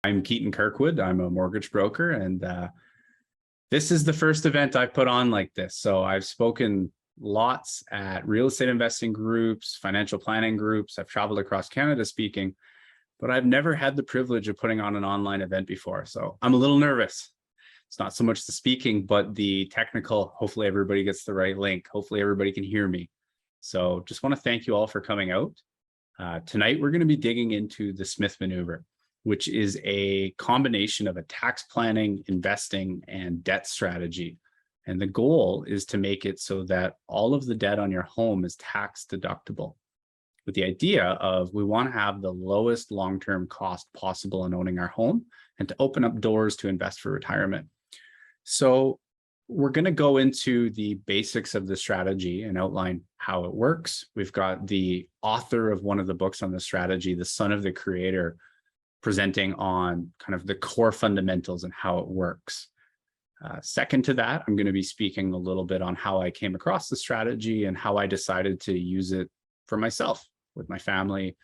I'm Keaton Kirkwood. I'm a mortgage broker, and this is the first event I've put on like this. So I've spoken lots at real estate investing groups, financial planning groups. I've traveled across Canada speaking, but I've never had the privilege of putting on an online event before. So I'm a little nervous. It's not so much the speaking, but the technical. Hopefully everybody gets the right link. Hopefully everybody can hear me. So just want to thank you all for coming out. Tonight, we're going to be digging into the Smith Manoeuvre, which is a combination of a tax planning, investing, and debt strategy. And the goal is to make it so that all of the debt on your home is tax deductible, with the idea of we want to have the lowest long-term cost possible in owning our home and to open up doors to invest for retirement. So we're going to go into the basics of the strategy and outline how it works. We've got the author of one of the books on the strategy, the son of the creator, presenting on kind of the core fundamentals and how it works. Second to that, I'm going to be speaking a little bit on how I came across the strategy and how I decided to use it for myself with my family.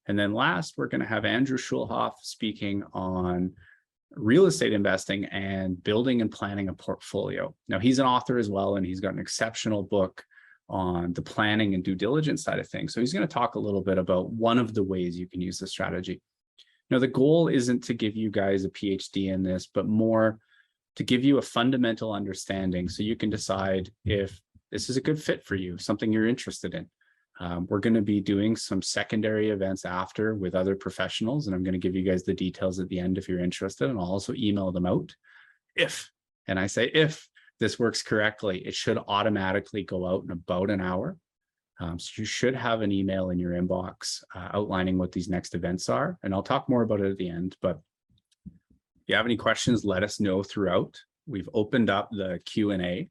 And then last, we're going to have Andrew Schulhoff speaking on real estate investing and building and planning a portfolio. Now, he's an author as well, and he's got an exceptional book on the planning and due diligence side of things. So he's going to talk a little bit about one of the ways you can use the strategy. Now, the goal isn't to give you guys a PhD in this, but more to give you a fundamental understanding so you can decide if this is a good fit for you, something you're interested in. We're going to be doing some secondary events after with other professionals, and I'm going to give you guys the details at the end if you're interested, and I'll also email them out. And I say if this works correctly, it should automatically go out in about an hour. So you should have an email in your inbox outlining what these next events are, and I'll talk more about it at the end. But if you have any questions, let us know throughout. We've opened up the Q&A.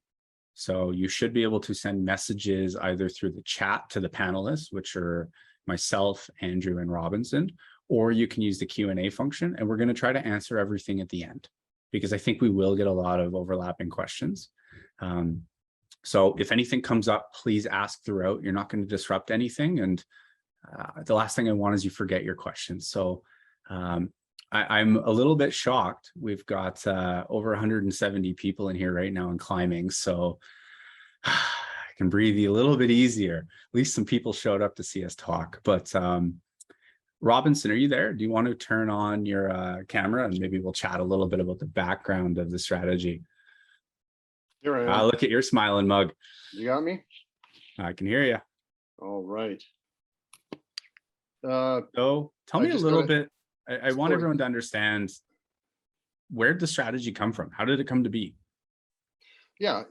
So you should be able to send messages either through the chat to the panelists, which are myself, Andrew, and Robinson, or you can use the Q&A function, and we're going to try to answer everything at the end, because I think we will get a lot of overlapping questions. So if anything comes up, please ask throughout. You're not going to disrupt anything. And the last thing I want is you forget your questions. So I'm a little bit shocked. We've got over 170 people in here right now and climbing. So I can breathe a little bit easier. At least some people showed up to see us talk. But Robinson, are you there? Do you want to turn on your camera and maybe we'll chat a little bit about the background of the strategy? Here I am. Look at your smiling mug. You got me? I can hear you. All right. So tell me a little bit. I want everyone to understand, where did the strategy come from? How did it come to be? Yeah.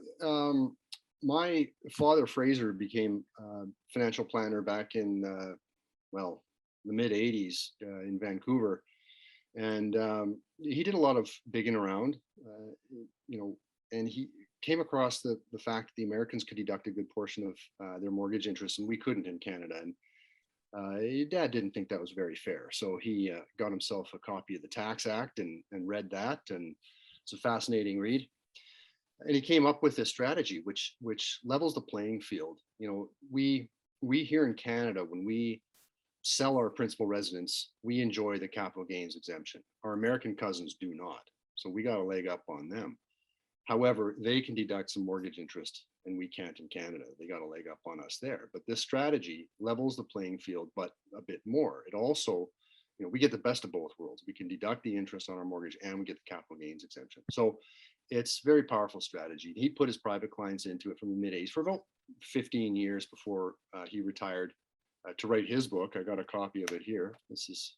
My father, Fraser, became a financial planner back in, the mid 80s in Vancouver. And he did a lot of bigging around, and he came across the fact that the Americans could deduct a good portion of their mortgage interest, and we couldn't in Canada. And Dad didn't think that was very fair. So he got himself a copy of the Tax Act and read that. And it's a fascinating read. And he came up with this strategy, which levels the playing field. We here in Canada, when we sell our principal residence, we enjoy the capital gains exemption. Our American cousins do not. So we got a leg up on them. However, they can deduct some mortgage interest, and we can't in Canada. They got a leg up on us there. But this strategy levels the playing field, but a bit more. It also, we get the best of both worlds. We can deduct the interest on our mortgage and we get the capital gains exemption. So it's a very powerful strategy. He put his private clients into it from the mid-80s for about 15 years before he retired to write his book. I got a copy of it here. That's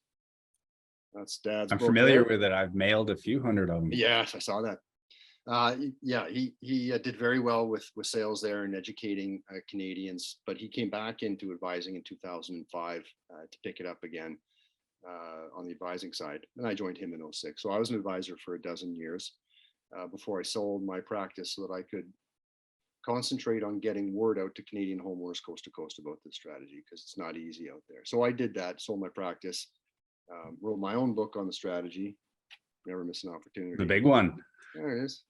Dad's book. I'm familiar with it. I've mailed a few hundred of them. Yes, I saw that. He did very well with sales there and educating Canadians, but he came back into advising in 2005 to pick it up again on the advising side. And I joined him in 2006. So I was an advisor for a dozen years before I sold my practice so that I could concentrate on getting word out to Canadian homeowners coast to coast about this strategy, because it's not easy out there. So I did that, sold my practice, wrote my own book on the strategy. Never miss an opportunity. The big one. There it is.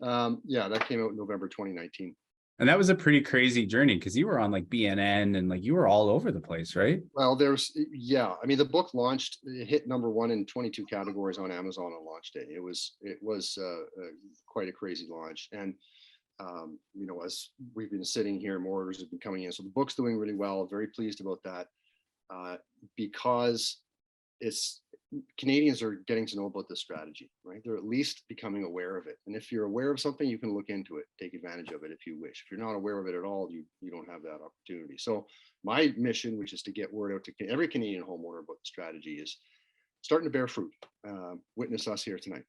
That came out in November 2019. And that was a pretty crazy journey because you were on like BNN and like you were all over the place, right? Well, yeah. I mean, the book launched, it hit #1 in 22 categories on Amazon on launch day. It was quite a crazy launch. And as we've been sitting here, more orders have been coming in. So the book's doing really well. Very pleased about that, because it's Canadians are getting to know about this strategy, right? They're at least becoming aware of it. And if you're aware of something, you can look into it, take advantage of it if you wish. If you're not aware of it at all, you don't have that opportunity. So my mission, which is to get word out to every Canadian homeowner about the strategy, is starting to bear fruit. Witness us here tonight.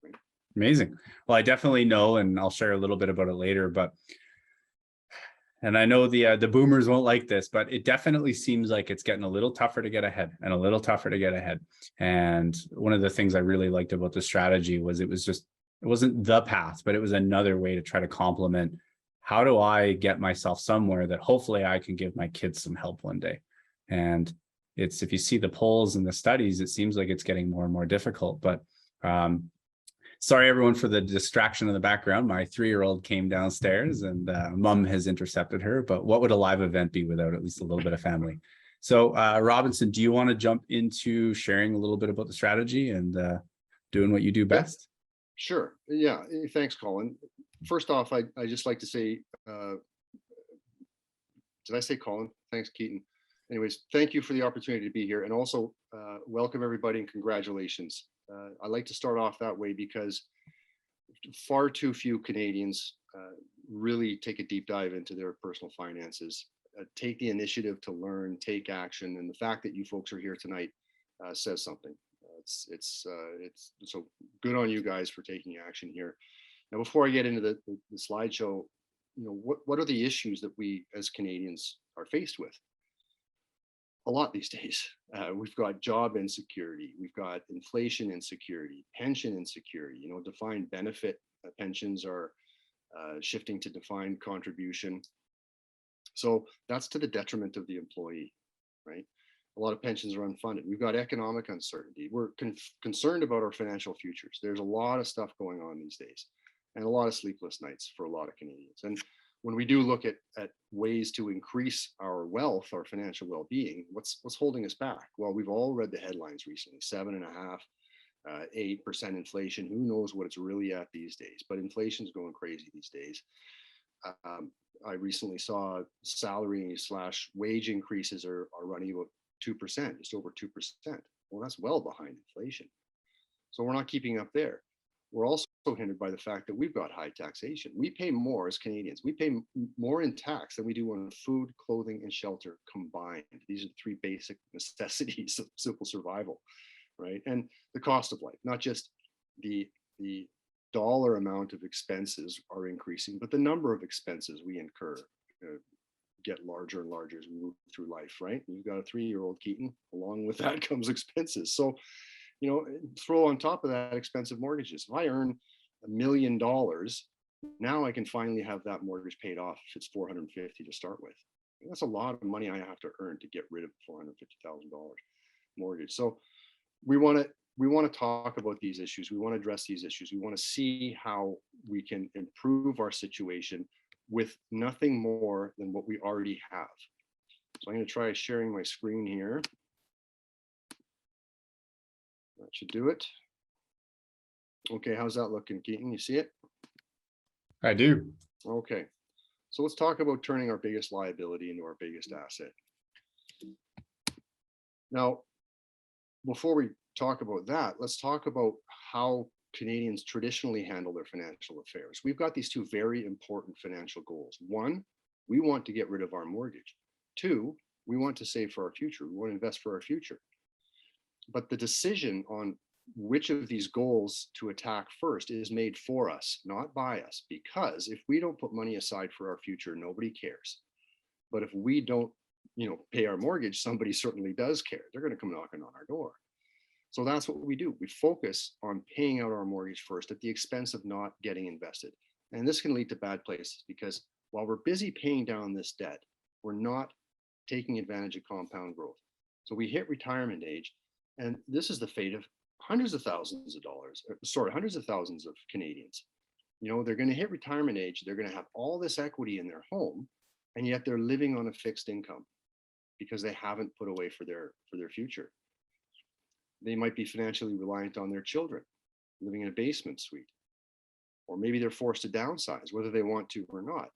Right? Amazing. Well, I definitely know, and I'll share a little bit about it later, but and I know the boomers won't like this, but it definitely seems like it's getting a little tougher to get ahead and a little tougher to get ahead. And one of the things I really liked about the strategy was it wasn't the path, but it was another way to try to complement how do I get myself somewhere that hopefully I can give my kids some help one day. And it's, if you see the polls and the studies, it seems like it's getting more and more difficult. But sorry, everyone, for the distraction in the background. My 3-year-old came downstairs and mom has intercepted her. But what would a live event be without at least a little bit of family? So Robinson, do you want to jump into sharing a little bit about the strategy and doing what you do best? Sure. Yeah. Thanks, Colin. First off, I just like to say, did I say Colin? Thanks, Keaton. Anyways, thank you for the opportunity to be here, and also welcome everybody and congratulations. I like to start off that way because far too few Canadians really take a deep dive into their personal finances, take the initiative to learn, take action, and the fact that you folks are here tonight says something. It's so good on you guys for taking action here. Now, before I get into the slideshow, what are the issues that we as Canadians are faced with? A lot these days. We've got job insecurity, we've got inflation insecurity, pension insecurity. Defined benefit pensions are shifting to defined contribution. So that's to the detriment of the employee, right? A lot of pensions are unfunded. We've got economic uncertainty. We're concerned about our financial futures. There's a lot of stuff going on these days, and a lot of sleepless nights for a lot of Canadians. And when we do look at ways to increase our wealth, our financial well-being, what's holding us back? Well, we've all read the headlines recently: 7.5%, 8% inflation. Who knows what it's really at these days? But inflation's going crazy these days. I recently saw salary/wage increases are running about 2%, just over 2%. Well, that's well behind inflation. So we're not keeping up there. We're also hindered by the fact that we've got high taxation. We pay more as Canadians. We pay more in tax than we do on food, clothing, and shelter combined. These are the 3 basic necessities of simple survival, right? And the cost of life, not just the dollar amount of expenses are increasing, but the number of expenses we incur get larger and larger as we move through life, right? You've got a 3-year-old, Keaton. Along with that comes expenses. So, throw on top of that expensive mortgages. If I earn $1 million, now I can finally have that mortgage paid off if it's $450 to start with. That's a lot of money I have to earn to get rid of $450,000 mortgage. So we want to talk about these issues. We want to address these issues. We want to see how we can improve our situation with nothing more than what we already have. So I'm going to try sharing my screen here. That should do it. Okay, how's that looking, Keaton? You see it? I do. Okay, so let's talk about turning our biggest liability into our biggest asset. Now, before we talk about that, let's talk about how Canadians traditionally handle their financial affairs. We've got these 2 very important financial goals. 1, we want to get rid of our mortgage. 2, we want to save for our future. We want to invest for our future. But the decision on which of these goals to attack first is made for us, not by us, because if we don't put money aside for our future, nobody cares. But if we don't, pay our mortgage, somebody certainly does care. They're going to come knocking on our door. So that's what we do. We focus on paying out our mortgage first at the expense of not getting invested. And this can lead to bad places because while we're busy paying down this debt, we're not taking advantage of compound growth. So we hit retirement age, and this is the fate of hundreds of thousands of Canadians. They're going to hit retirement age. They're going to have all this equity in their home, and yet they're living on a fixed income because they haven't put away for their future. They might be financially reliant on their children, living in a basement suite, or maybe they're forced to downsize, whether they want to or not.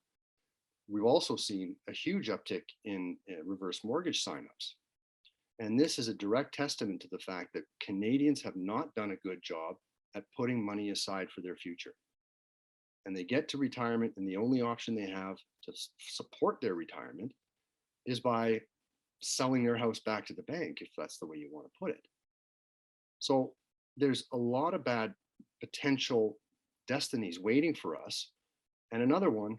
We've also seen a huge uptick in reverse mortgage signups. And this is a direct testament to the fact that Canadians have not done a good job at putting money aside for their future. And they get to retirement, and the only option they have to support their retirement is by selling their house back to the bank, if that's the way you want to put it. So there's a lot of bad potential destinies waiting for us. And another one,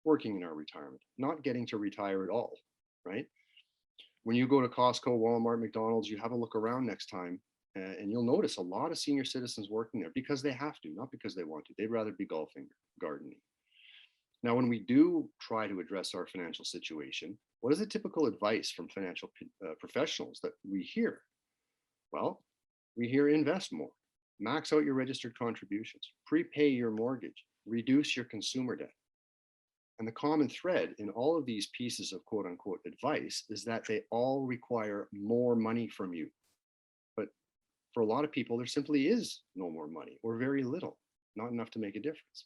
working in our retirement, not getting to retire at all, right? When you go to Costco, Walmart, McDonald's, you have a look around next time, and you'll notice a lot of senior citizens working there because they have to, not because they want to. They'd rather be golfing, gardening. Now, when we do try to address our financial situation, what is the typical advice from financial professionals that we hear? Well, we hear invest more, max out your registered contributions, prepay your mortgage, reduce your consumer debt. And the common thread in all of these pieces of quote unquote advice is that they all require more money from you. But for a lot of people, there simply is no more money, or very little, not enough to make a difference.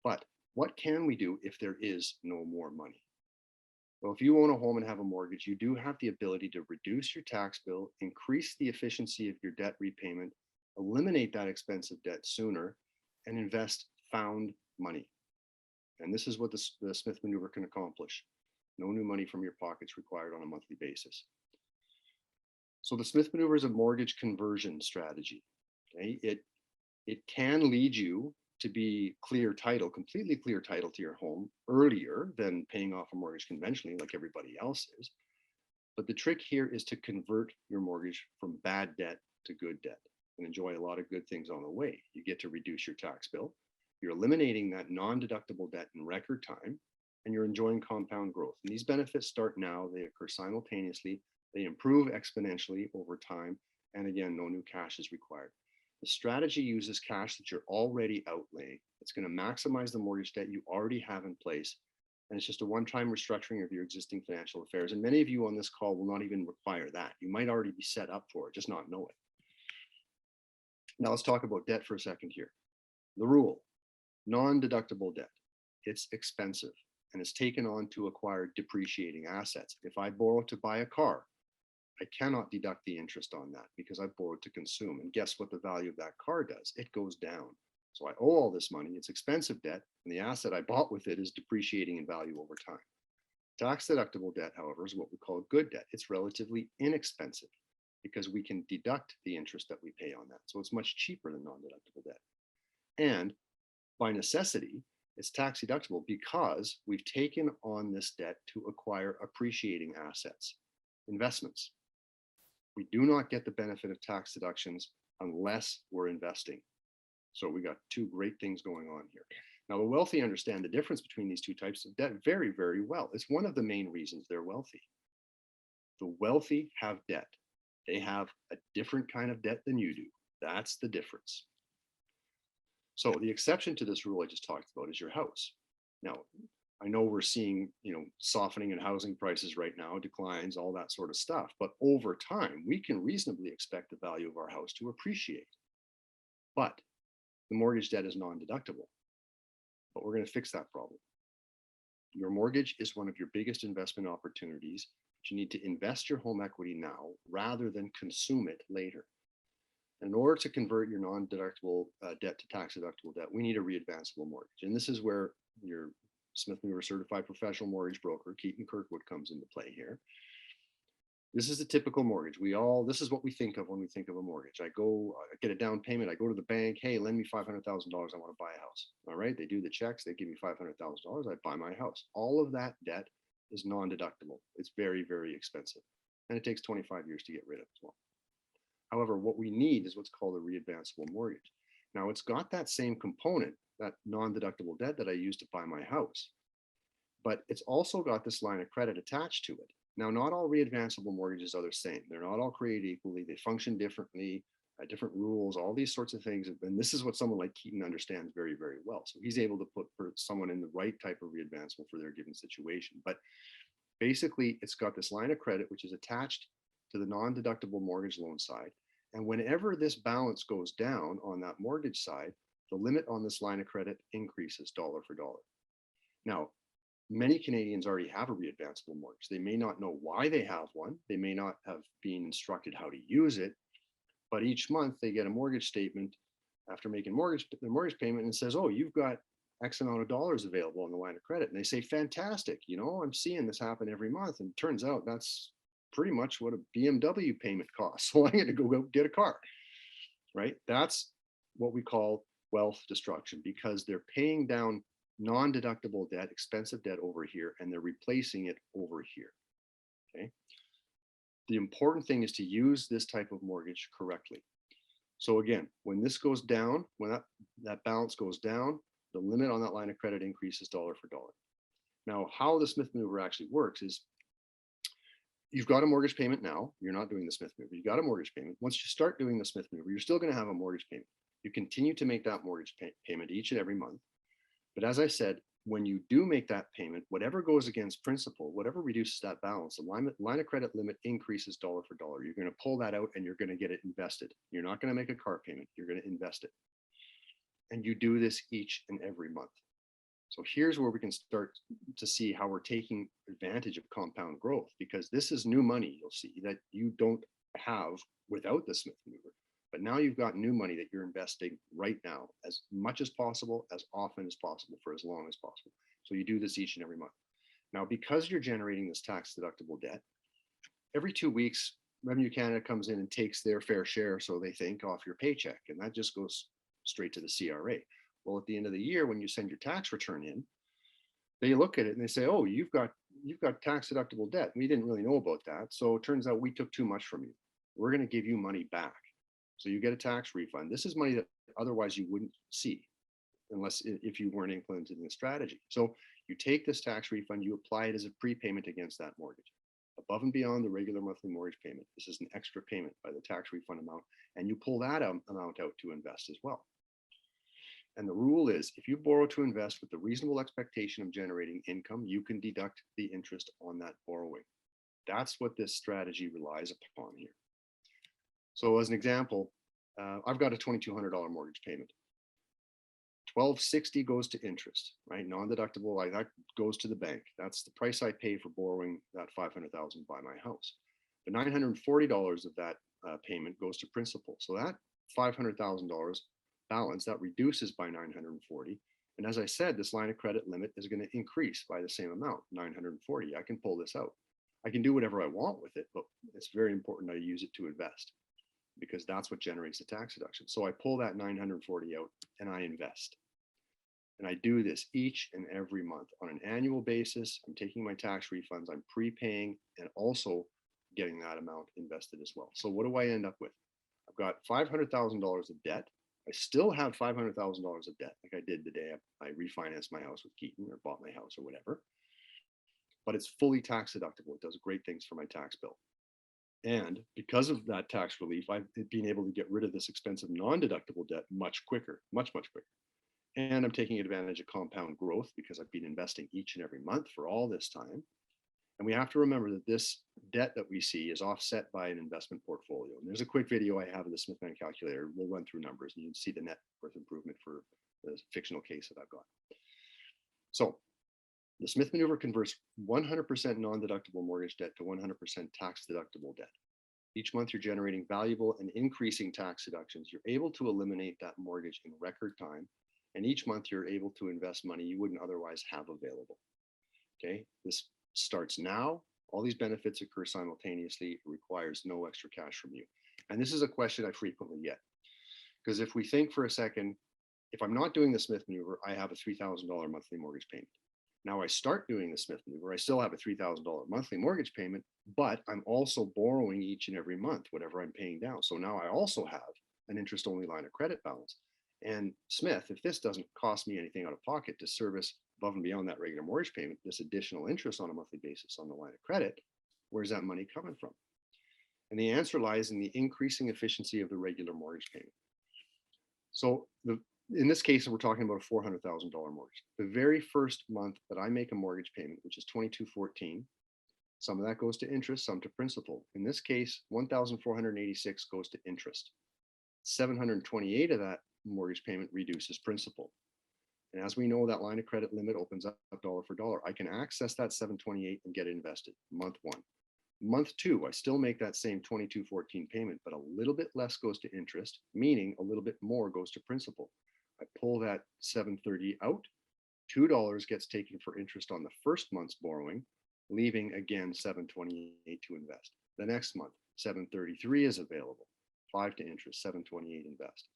But what can we do if there is no more money? Well, if you own a home and have a mortgage, you do have the ability to reduce your tax bill, increase the efficiency of your debt repayment, eliminate that expensive debt sooner, and invest found money. And this is what the Smith Maneuver can accomplish. No new money from your pockets required on a monthly basis. So the Smith Maneuver is a mortgage conversion strategy. Okay? It can lead you to be completely clear title to your home earlier than paying off a mortgage conventionally like everybody else is. But the trick here is to convert your mortgage from bad debt to good debt and enjoy a lot of good things on the way. You get to reduce your tax bill. You're eliminating that non-deductible debt in record time, and you're enjoying compound growth. And these benefits start now, they occur simultaneously, they improve exponentially over time, and again, no new cash is required. The strategy uses cash that you're already outlaying. It's going to maximize the mortgage debt you already have in place, and it's just a one-time restructuring of your existing financial affairs. And many of you on this call will not even require that. You might already be set up for it, just not know it. Now let's talk about debt for a second here. The rule. Non-deductible debt. It's expensive and it's taken on to acquire depreciating assets. If I borrow to buy a car, I cannot deduct the interest on that because I borrowed to consume. And guess what the value of that car does? It goes down. So I owe all this money. It's expensive debt, and the asset I bought with it is depreciating in value over time. Tax deductible debt, however, is what we call good debt. It's relatively inexpensive because we can deduct the interest that we pay on that. So it's much cheaper than non-deductible debt. And by necessity, it's tax deductible because we've taken on this debt to acquire appreciating assets, investments. We do not get the benefit of tax deductions unless we're investing. So we got two great things going on here. Now, the wealthy understand the difference between these two types of debt very, very well. It's one of the main reasons they're wealthy. The wealthy have debt. They have a different kind of debt than you do. That's the difference. So the exception to this rule I just talked about is your house. Now, I know we're seeing, softening in housing prices right now, declines, all that sort of stuff. But over time, we can reasonably expect the value of our house to appreciate. But the mortgage debt is non-deductible. But we're going to fix that problem. Your mortgage is one of your biggest investment opportunities. But you need to invest your home equity now rather than consume it later. In order to convert your non-deductible debt to tax-deductible debt, we need a readvanceable mortgage. And this is where your Smith Manoeuvre certified professional mortgage broker, Keaton Kirkwood, comes into play here. This is a typical mortgage. This is what we think of when we think of a mortgage. I get a down payment. I go to the bank. Hey, lend me $500,000. I want to buy a house. All right. They do the checks. They give me $500,000. I buy my house. All of that debt is non-deductible. It's very, very expensive. And it takes 25 years to get rid of as well. However, what we need is what's called a readvanceable mortgage. Now, it's got that same component, that non-deductible debt that I used to buy my house, but it's also got this line of credit attached to it. Now, not all readvanceable mortgages are the same. They're not all created equally. They function differently. different rules, all these sorts of things. And this is what someone like Keaton understands very, very well. So he's able to put for someone in the right type of readvancement for their given situation. But basically, it's got this line of credit, which is attached to the non-deductible mortgage loan side. And whenever this balance goes down on that mortgage side, the limit on this line of credit increases dollar for dollar. Now, many Canadians already have a readvanceable mortgage. They may not know why they have one. They may not have been instructed how to use it, but each month they get a mortgage statement after making their mortgage payment, and it says, oh, you've got X amount of dollars available on the line of credit. And they say, fantastic, I'm seeing this happen every month. And it turns out that's pretty much what a BMW payment costs. So I'm going to go get a car, right? That's what we call wealth destruction, because they're paying down non-deductible debt, expensive debt over here, and they're replacing it over here, okay? The important thing is to use this type of mortgage correctly. So again, when this goes down, when that balance goes down, the limit on that line of credit increases dollar for dollar. Now, how the Smith Manoeuvre actually works is you've got a mortgage payment now. You're not doing the Smith Manoeuvre. You got a mortgage payment. Once you start doing the Smith Manoeuvre, you're still going to have a mortgage payment. You continue to make that mortgage payment each and every month. But as I said, when you do make that payment, whatever goes against principal, whatever reduces that balance, the line of credit limit increases dollar for dollar. You're going to pull that out and you're going to get it invested. You're not going to make a car payment. You're going to invest it. And you do this each and every month. So here's where we can start to see how we're taking advantage of compound growth, because this is new money, you'll see, that you don't have without the Smith Manoeuvre. But now you've got new money that you're investing right now, as much as possible, as often as possible, for as long as possible. So you do this each and every month. Now, because you're generating this tax deductible debt, every 2 weeks, Revenue Canada comes in and takes their fair share, so they think, off your paycheck, and that just goes straight to the CRA. Well, at the end of the year, when you send your tax return in, they look at it and they say, oh, you've got tax deductible debt. We didn't really know about that. So it turns out we took too much from you. We're going to give you money back. So you get a tax refund. This is money that otherwise you wouldn't see unless if you weren't implementing the strategy. So you take this tax refund, you apply it as a prepayment against that mortgage, above and beyond the regular monthly mortgage payment. This is an extra payment by the tax refund amount, and you pull that amount out to invest as well. And the rule is, if you borrow to invest with the reasonable expectation of generating income, you can deduct the interest on that borrowing. That's what this strategy relies upon here. So as an example, I've got a $2,200 mortgage payment. $1,260 goes to interest, right? Non-deductible, that goes to the bank. That's the price I pay for borrowing that $500,000 to buy my house. The $940 of that payment goes to principal. So that $500,000 balance, that reduces by $940. And as I said, this line of credit limit is going to increase by the same amount, $940. I can pull this out. I can do whatever I want with it, but it's very important I use it to invest, because that's what generates the tax deduction. So I pull that $940 out and I invest. And I do this each and every month on an annual basis. I'm taking my tax refunds, I'm prepaying, and also getting that amount invested as well. So what do I end up with? I've got $500,000 of debt. I still have $500,000 of debt, like I did the day I refinanced my house with Keaton or bought my house or whatever. But it's fully tax deductible. It does great things for my tax bill. And because of that tax relief, I've been able to get rid of this expensive non-deductible debt much quicker, much quicker. And I'm taking advantage of compound growth because I've been investing each and every month for all this time. And we have to remember that this debt that we see is offset by an investment portfolio. And there's a quick video I have of the Smith Manoeuvre calculator. We'll run through numbers and you can see the net worth improvement for the fictional case that I've got. So the Smith Manoeuvre converts 100% non-deductible mortgage debt to 100% tax deductible debt. Each month you're generating valuable and increasing tax deductions. You're able to eliminate that mortgage in record time. And each month you're able to invest money you wouldn't otherwise have available. Okay, this starts now. All these benefits occur simultaneously. It requires no extra cash from you. And this is a question I frequently get. Because if we think for a second, if I'm not doing the Smith Manoeuvre, I have a $3,000 monthly mortgage payment. Now I start doing the Smith Manoeuvre, I still have a $3,000 monthly mortgage payment, but I'm also borrowing each and every month, whatever I'm paying down. So now I also have an interest-only line of credit balance. And Smith, if this doesn't cost me anything out of pocket to service above and beyond that regular mortgage payment, this additional interest on a monthly basis on the line of credit, where's that money coming from? And the answer lies in the increasing efficiency of the regular mortgage payment. So in this case, we're talking about a $400,000 mortgage. The very first month that I make a mortgage payment, which is $2,214, some of that goes to interest, some to principal. In this case, $1,486 goes to interest. $728 of that mortgage payment reduces principal. And as we know, that line of credit limit opens up dollar for dollar. I can access that $728 and get it invested month one. Month two, I still make that same $2,214 payment, but a little bit less goes to interest, meaning a little bit more goes to principal. I pull that $730 out, $2 gets taken for interest on the first month's borrowing, leaving again $728 to invest. The next month, $733 is available, 5 to interest, $728 invest,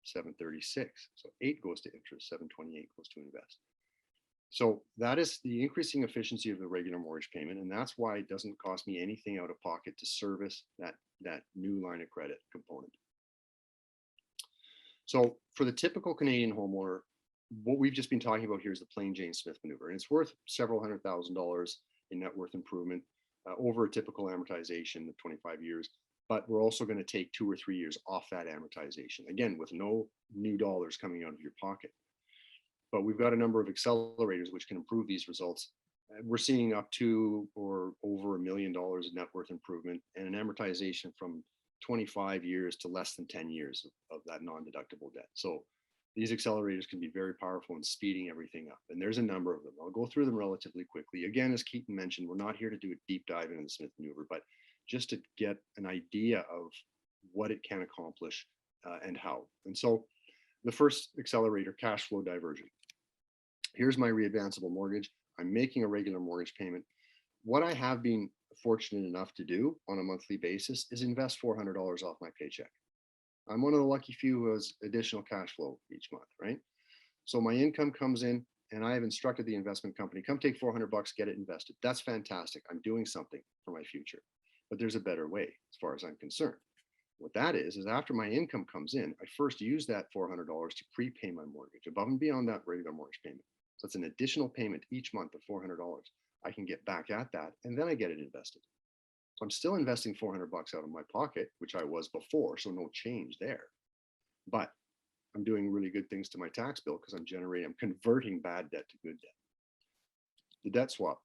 736. So 8 goes to interest, 728 goes to invest. So that is the increasing efficiency of the regular mortgage payment, and that's why it doesn't cost me anything out of pocket to service that new line of credit component. So for the typical Canadian homeowner, what we've just been talking about here is the plain Jane Smith maneuver, and it's worth several $100,000 in net worth improvement over a typical amortization of 25 years. But we're also going to take 2 or 3 years off that amortization, again, with no new dollars coming out of your pocket. But we've got a number of accelerators which can improve these results. We're seeing up to or over $1 million in net worth improvement and an amortization from 25 years to less than 10 years of that non-deductible debt. So these accelerators can be very powerful in speeding everything up. And there's a number of them. I'll go through them relatively quickly. Again, as Keaton mentioned, we're not here to do a deep dive into the Smith maneuver, but just to get an idea of what it can accomplish and how. And so the first accelerator, cash flow diversion. Here's my readvanceable mortgage. I'm making a regular mortgage payment. What I have been fortunate enough to do on a monthly basis is invest $400 off my paycheck. I'm one of the lucky few who has additional cash flow each month, right? So my income comes in and I have instructed the investment company, come take $400, get it invested. That's fantastic. I'm doing something for my future, but there's a better way as far as I'm concerned. What that is after my income comes in, I first use that $400 to prepay my mortgage above and beyond that regular mortgage payment. So it's an additional payment each month of $400. I can get back at that and then I get it invested. So I'm still investing $400 out of my pocket, which I was before, so no change there. But I'm doing really good things to my tax bill because I'm converting bad debt to good debt. The debt swap.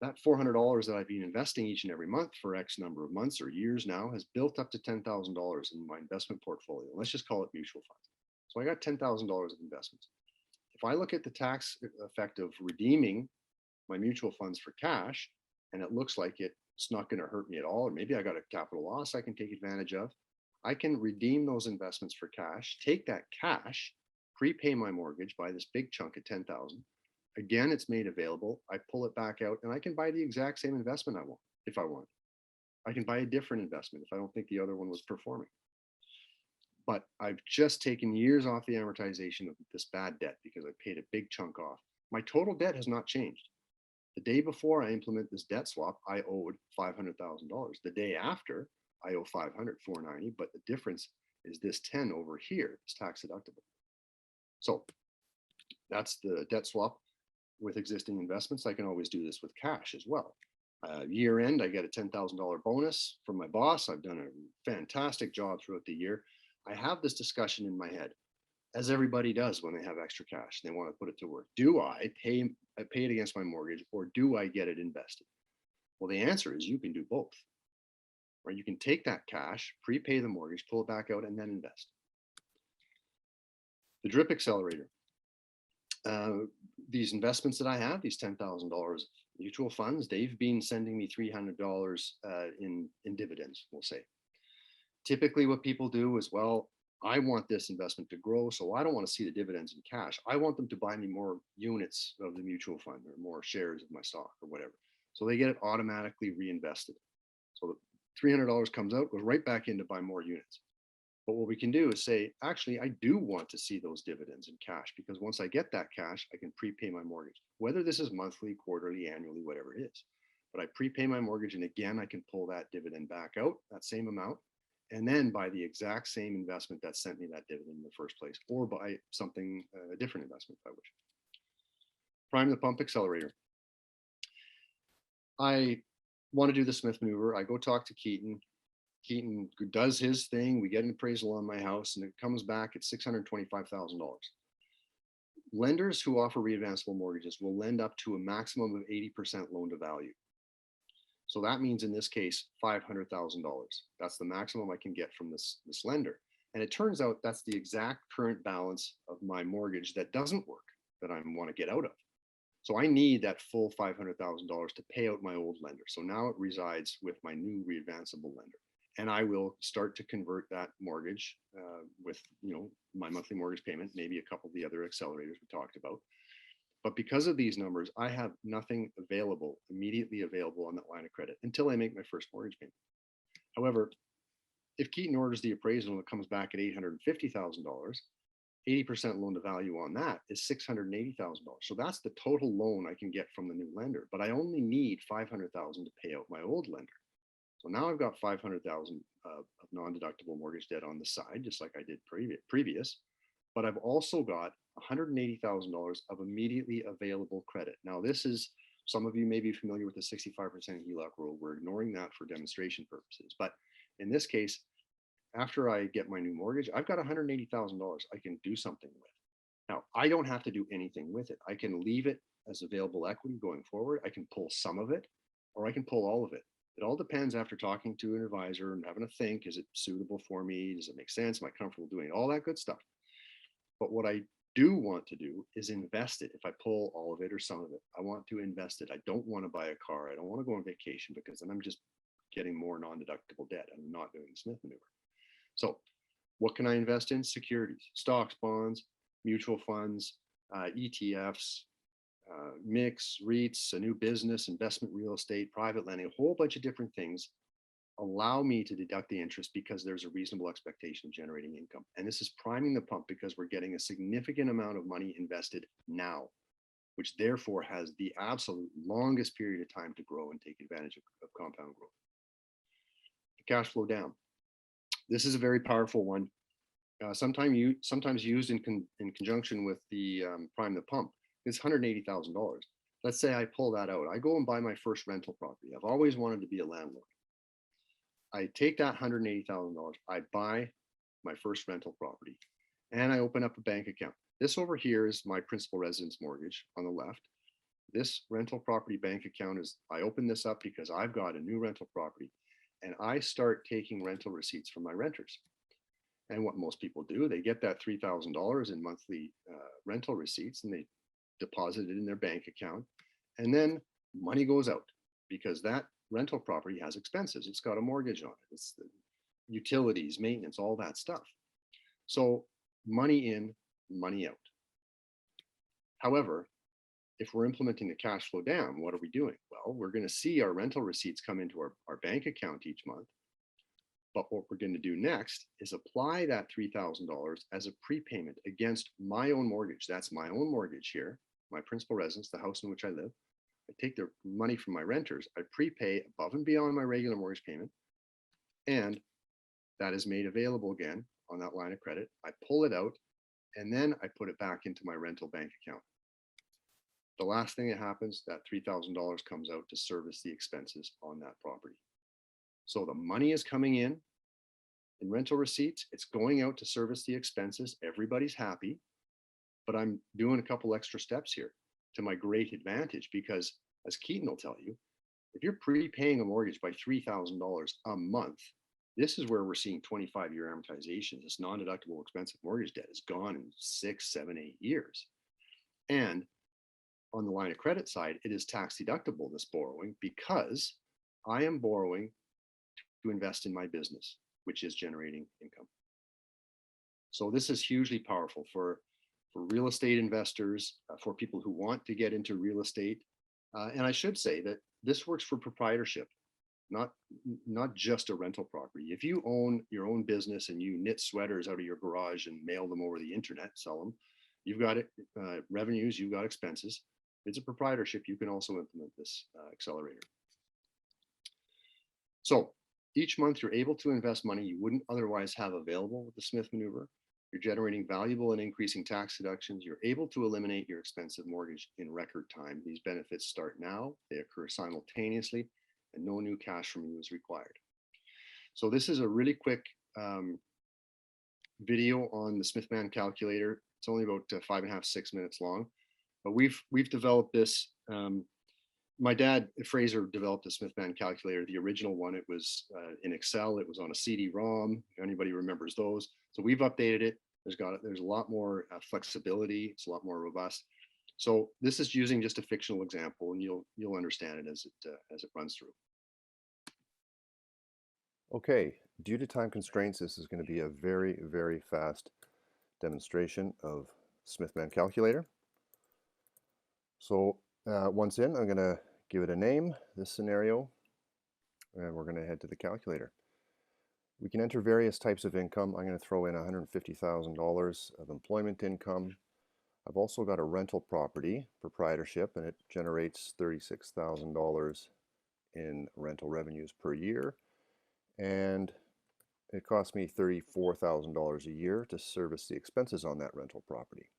That $400 that I've been investing each and every month for X number of months or years now has built up to $10,000 in my investment portfolio. Let's just call it mutual funds. So I got $10,000 of investments. If I look at the tax effect of redeeming my mutual funds for cash, and it looks like it's not going to hurt me at all, or maybe I got a capital loss I can take advantage of, I can redeem those investments for cash, take that cash, prepay my mortgage, buy this big chunk at $10,000. Again, it's made available. I pull it back out and I can buy the exact same investment I want if I want. I can buy a different investment if I don't think the other one was performing. But I've just taken years off the amortization of this bad debt because I paid a big chunk off. My total debt has not changed. The day before I implement this debt swap, I owed $500,000. The day after, I owe $490, but the difference is this 10 over here is tax deductible. So that's the debt swap with existing investments. I can always do this with cash as well. Year end, I get a $10,000 bonus from my boss. I've done a fantastic job throughout the year. I have this discussion in my head, as everybody does when they have extra cash. They want to put it to work. Do I pay it against my mortgage, or do I get it invested? Well, the answer is you can do both. Or you can take that cash, prepay the mortgage, pull it back out, and then invest. The DRIP accelerator. These investments that I have, these $10,000 mutual funds, they've been sending me $300 in dividends, we'll say. Typically what people do is, well, I want this investment to grow, so I don't want to see the dividends in cash. I want them to buy me more units of the mutual fund or more shares of my stock or whatever. So they get it automatically reinvested. So the $300 comes out, goes right back in to buy more units. But what we can do is say, actually, I do want to see those dividends in cash, because once I get that cash, I can prepay my mortgage, whether this is monthly, quarterly, annually, whatever it is. But I prepay my mortgage, and again, I can pull that dividend back out, that same amount, and then buy the exact same investment that sent me that dividend in the first place, or buy something, a different investment if I wish. Prime the pump accelerator. I want to do the Smith Maneuver. I go talk to Keaton. Keaton does his thing. We get an appraisal on my house, and it comes back at $625,000. Lenders who offer readvanceable mortgages will lend up to a maximum of 80% loan to value. So that means in this case, $500,000. That's the maximum I can get from this lender. And it turns out that's the exact current balance of my mortgage that doesn't work, that I want to get out of. So I need that full $500,000 to pay out my old lender. So now it resides with my new readvanceable lender. And I will start to convert that mortgage with, my monthly mortgage payment, maybe a couple of the other accelerators we talked about. But because of these numbers, I have nothing immediately available on that line of credit until I make my first mortgage payment. However, if Keaton orders the appraisal and it comes back at $850,000, 80% loan to value on that is $680,000. So that's the total loan I can get from the new lender, but I only need $500,000 to pay out my old lender. So now I've got $500,000 of non-deductible mortgage debt on the side, just like I did previous. But I've also got $180,000 of immediately available credit. Now, this is, some of you may be familiar with the 65% HELOC rule. We're ignoring that for demonstration purposes. But in this case, after I get my new mortgage, I've got $180,000 I can do something with. Now, I don't have to do anything with it. I can leave it as available equity going forward. I can pull some of it, or I can pull all of it. It all depends after talking to an advisor and having to think, is it suitable for me? Does it make sense? Am I comfortable doing it? All that good stuff. But what I do want to do is invest it. If I pull all of it or some of it, I want to invest it. I don't want to buy a car. I don't want to go on vacation, because then I'm just getting more non-deductible debt. I'm not doing the Smith Maneuver. So what can I invest in? Securities, stocks, bonds, mutual funds, ETFs, mix, REITs, a new business, investment real estate, private lending, a whole bunch of different things allow me to deduct the interest because there's a reasonable expectation of generating income. And this is priming the pump because we're getting a significant amount of money invested now, which therefore has the absolute longest period of time to grow and take advantage of compound growth. The cash flow down. This is a very powerful one. Sometimes used in conjunction with the prime the pump. It's $180,000. Let's say I pull that out. I go and buy my first rental property. I've always wanted to be a landlord. I take that $180,000. I buy my first rental property, and I open up a bank account. This over here is my principal residence mortgage on the left. This rental property bank account is, I open this up because I've got a new rental property, and I start taking rental receipts from my renters. And what most people do, they get that $3,000 in monthly rental receipts, and they deposit it in their bank account, and then money goes out because that rental property has expenses. It's got a mortgage on it. It's the utilities, maintenance, all that stuff. So money in, money out. However, if we're implementing the cash flow down, what are we doing? Well, we're going to see our rental receipts come into our bank account each month. But what we're going to do next is apply that $3,000 as a prepayment against my own mortgage. That's my own mortgage here, my principal residence, the house in which I live. I take the money from my renters, I prepay above and beyond my regular mortgage payment, and that is made available again on that line of credit. I pull it out, and then I put it back into my rental bank account. The last thing that happens, that $3,000 comes out to service the expenses on that property. So the money is coming in rental receipts. It's going out to service the expenses. Everybody's happy, but I'm doing a couple extra steps here to my great advantage, because as Keaton will tell you, if you're prepaying a mortgage by $3,000 a month, this is where we're seeing 25-year amortization. This non-deductible expensive mortgage debt is gone in 6, 7, 8 years. And on the line of credit side, it is tax deductible, this borrowing, because I am borrowing to invest in my business, which is generating income. So this is hugely powerful for real estate investors, for people who want to get into real estate. And I should say that this works for proprietorship, not just a rental property. If you own your own business and you knit sweaters out of your garage and mail them over the internet, sell them, you've got revenues, you've got expenses. If it's a proprietorship, you can also implement this accelerator. So each month you're able to invest money you wouldn't otherwise have available with the Smith Maneuver. You're generating valuable and increasing tax deductions. You're able to eliminate your expensive mortgage in record time. These benefits start now. They occur simultaneously, and no new cash from you is required. So this is a really quick video on the Smith Manoeuvre calculator. It's only about 5.5, 6 minutes long, but we've developed this. My dad, Fraser, developed the Smith Manoeuvre calculator, the original one. It was in Excel. It was on a CD-ROM. If anybody remembers those. So we've updated it. There's a lot more flexibility. It's a lot more robust. So this is using just a fictional example, and you'll understand it as it runs through. Okay, due to time constraints, this is going to be a very, very fast demonstration of Smith Manoeuvre calculator. So once in, I'm going to give it a name, this scenario, and we're going to head to the calculator. We can enter various types of income. I'm going to throw in $150,000 of employment income. I've also got a rental property proprietorship, and it generates $36,000 in rental revenues per year. And it costs me $34,000 a year to service the expenses on that rental property.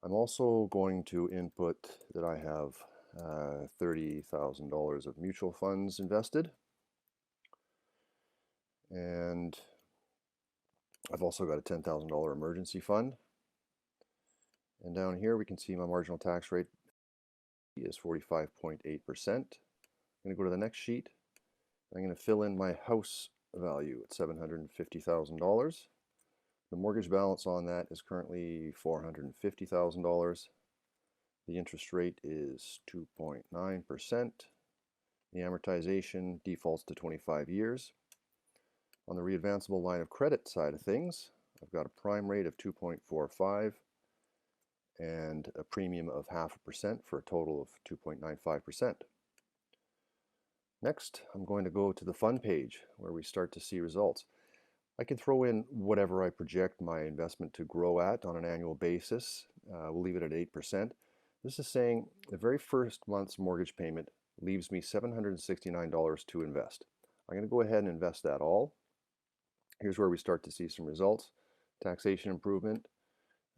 I'm also going to input that I have $30,000 of mutual funds invested. And I've also got a $10,000 emergency fund. And down here we can see my marginal tax rate is 45.8%. I'm going to go to the next sheet. I'm going to fill in my house value at $750,000. The mortgage balance on that is currently $450,000. The interest rate is 2.9%. The amortization defaults to 25 years. On the readvanceable line of credit side of things, I've got a prime rate of 2.45 and a premium of 0.5% for a total of 2.95%. Next, I'm going to go to the fund page where we start to see results. I can throw in whatever I project my investment to grow at on an annual basis. We'll leave it at 8%. This is saying the very first month's mortgage payment leaves me $769 to invest. I'm going to go ahead and invest that all. Here's where we start to see some results. Taxation improvement,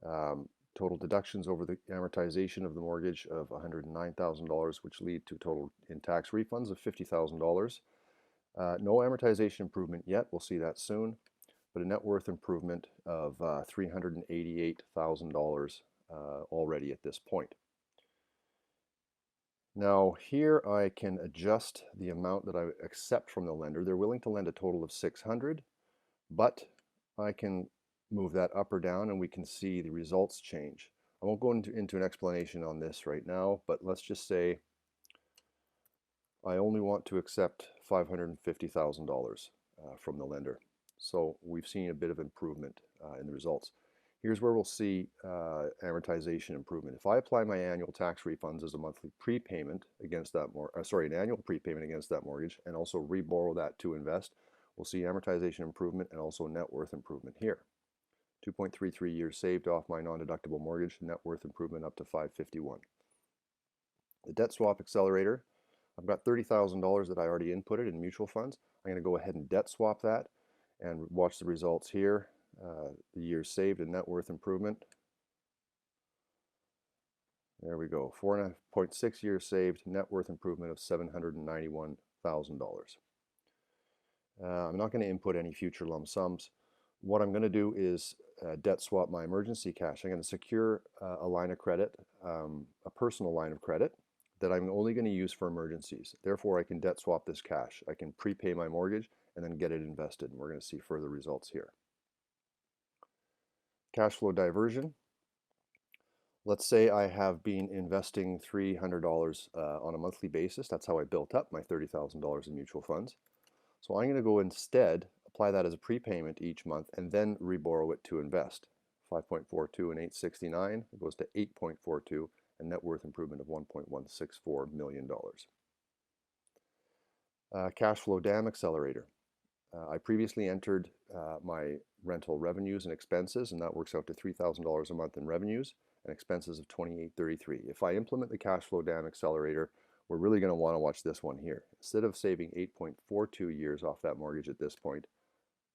total deductions over the amortization of the mortgage of $109,000, which lead to total in tax refunds of $50,000. No amortization improvement yet, we'll see that soon, but a net worth improvement of $388,000 already at this point. Now here I can adjust the amount that I accept from the lender. They're willing to lend a total of $600, but I can move that up or down and we can see the results change. I won't go into an explanation on this right now, but let's just say I only want to accept $550,000 from the lender. So we've seen a bit of improvement in the results. Here's where we'll see amortization improvement. If I apply my annual tax refunds as a monthly prepayment against that an annual prepayment against that mortgage, and also reborrow that to invest, we'll see amortization improvement and also net worth improvement here. 2.33 years saved off my non-deductible mortgage, net worth improvement up to $551. The debt swap accelerator, I've got $30,000 that I already inputted in mutual funds. I'm going to go ahead and debt swap that and watch the results here. The years saved and net worth improvement. There we go, 4.6 years saved, net worth improvement of $791,000. I'm not going to input any future lump sums. What I'm going to do is debt swap my emergency cash. I'm going to secure a line of credit, a personal line of credit that I'm only going to use for emergencies. Therefore, I can debt swap this cash. I can prepay my mortgage and then get it invested. And we're going to see further results here. Cash flow diversion. Let's say I have been investing $300 on a monthly basis. That's how I built up my $30,000 in mutual funds. So I'm going to go instead apply that as a prepayment each month and then reborrow it to invest. 5.42 and 869 it goes to 8.42 and net worth improvement of $1.164 million. Cash flow dam accelerator. I previously entered my rental revenues and expenses, and that works out to $3,000 a month in revenues and expenses of $2,833. If I implement the cash flow dam accelerator, we're really going to want to watch this one here. Instead of saving 8.42 years off that mortgage at this point,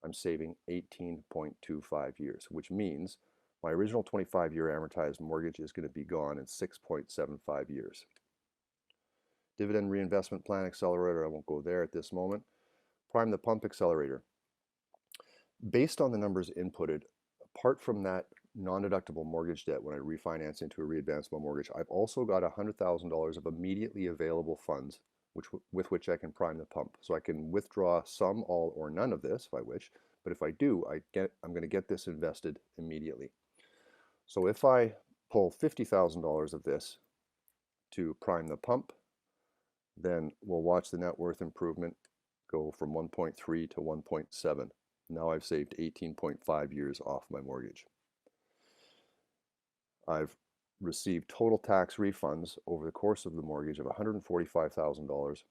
I'm saving 18.25 years, which means my original 25-year amortized mortgage is going to be gone in 6.75 years. Dividend reinvestment plan accelerator, I won't go there at this moment. Prime the pump accelerator. Based on the numbers inputted, apart from that non-deductible mortgage debt when I refinance into a readvanceable mortgage, I've also got $100,000 of immediately available funds with which I can prime the pump. So I can withdraw some, all, or none of this if I wish, but if I do, I'm going to get this invested immediately. So if I pull $50,000 of this to prime the pump, then we'll watch the net worth improvement go from 1.3 to 1.7. Now I've saved 18.5 years off my mortgage. I've received total tax refunds over the course of the mortgage of $145,000.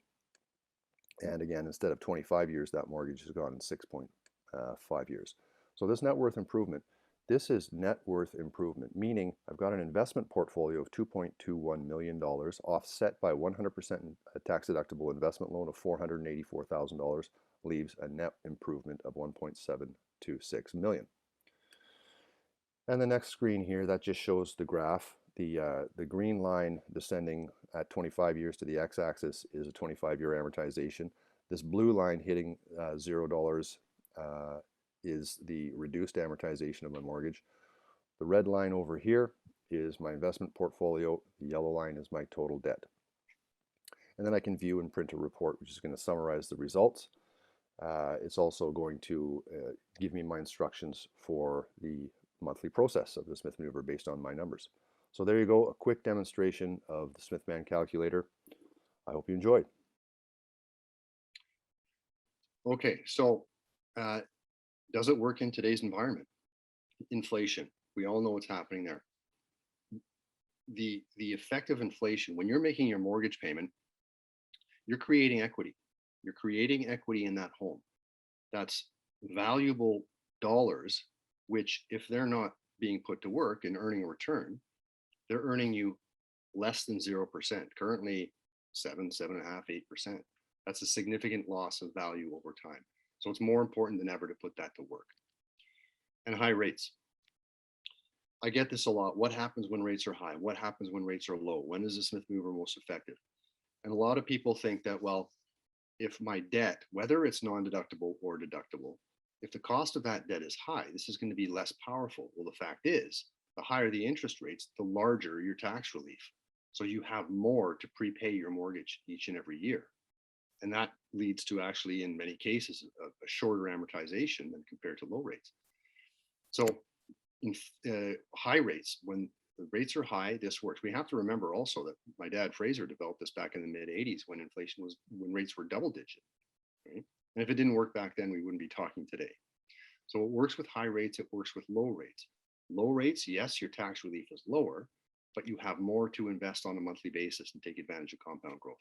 And again, instead of 25 years, that mortgage has gone in 6.5 years. So this net worth improvement, this is net worth improvement, meaning I've got an investment portfolio of $2.21 million offset by 100% tax deductible investment loan of $484,000, leaves a net improvement of $1.726 million. And the next screen here, that just shows the graph. The green line descending at 25 years to the x-axis is a 25-year amortization. This blue line hitting $0 is the reduced amortization of my mortgage. The red line over here is my investment portfolio. The yellow line is my total debt. And then I can view and print a report, which is going to summarize the results. It's also going to give me my instructions for the monthly process of the Smith Manoeuvre based on my numbers. So there you go, a quick demonstration of the Smith Man calculator. I hope you enjoyed. Okay, so does it work in today's environment? Inflation, we all know what's happening there. The effect of inflation, when you're making your mortgage payment, you're creating equity. You're creating equity in that home. That's valuable dollars, which if they're not being put to work and earning a return, they're earning you less than 0%, currently 7.5, 8%. That's a significant loss of value over time. So it's more important than ever to put that to work. And high rates. I get this a lot. What happens when rates are high? What happens when rates are low? When is the Smith Manoeuvre most effective? And a lot of people think that, well, if my debt, whether it's non-deductible or deductible, if the cost of that debt is high, this is going to be less powerful. Well, the fact is, the higher the interest rates, the larger your tax relief. So you have more to prepay your mortgage each and every year. And that leads to actually, in many cases, a shorter amortization than compared to low rates. So in high rates, when the rates are high, this works. We have to remember also that my dad, Fraser, developed this back in the mid 80s when when rates were double digit. Right? And if it didn't work back then, we wouldn't be talking today. So it works with high rates, it works with low rates. Low rates, yes, your tax relief is lower, but you have more to invest on a monthly basis and take advantage of compound growth.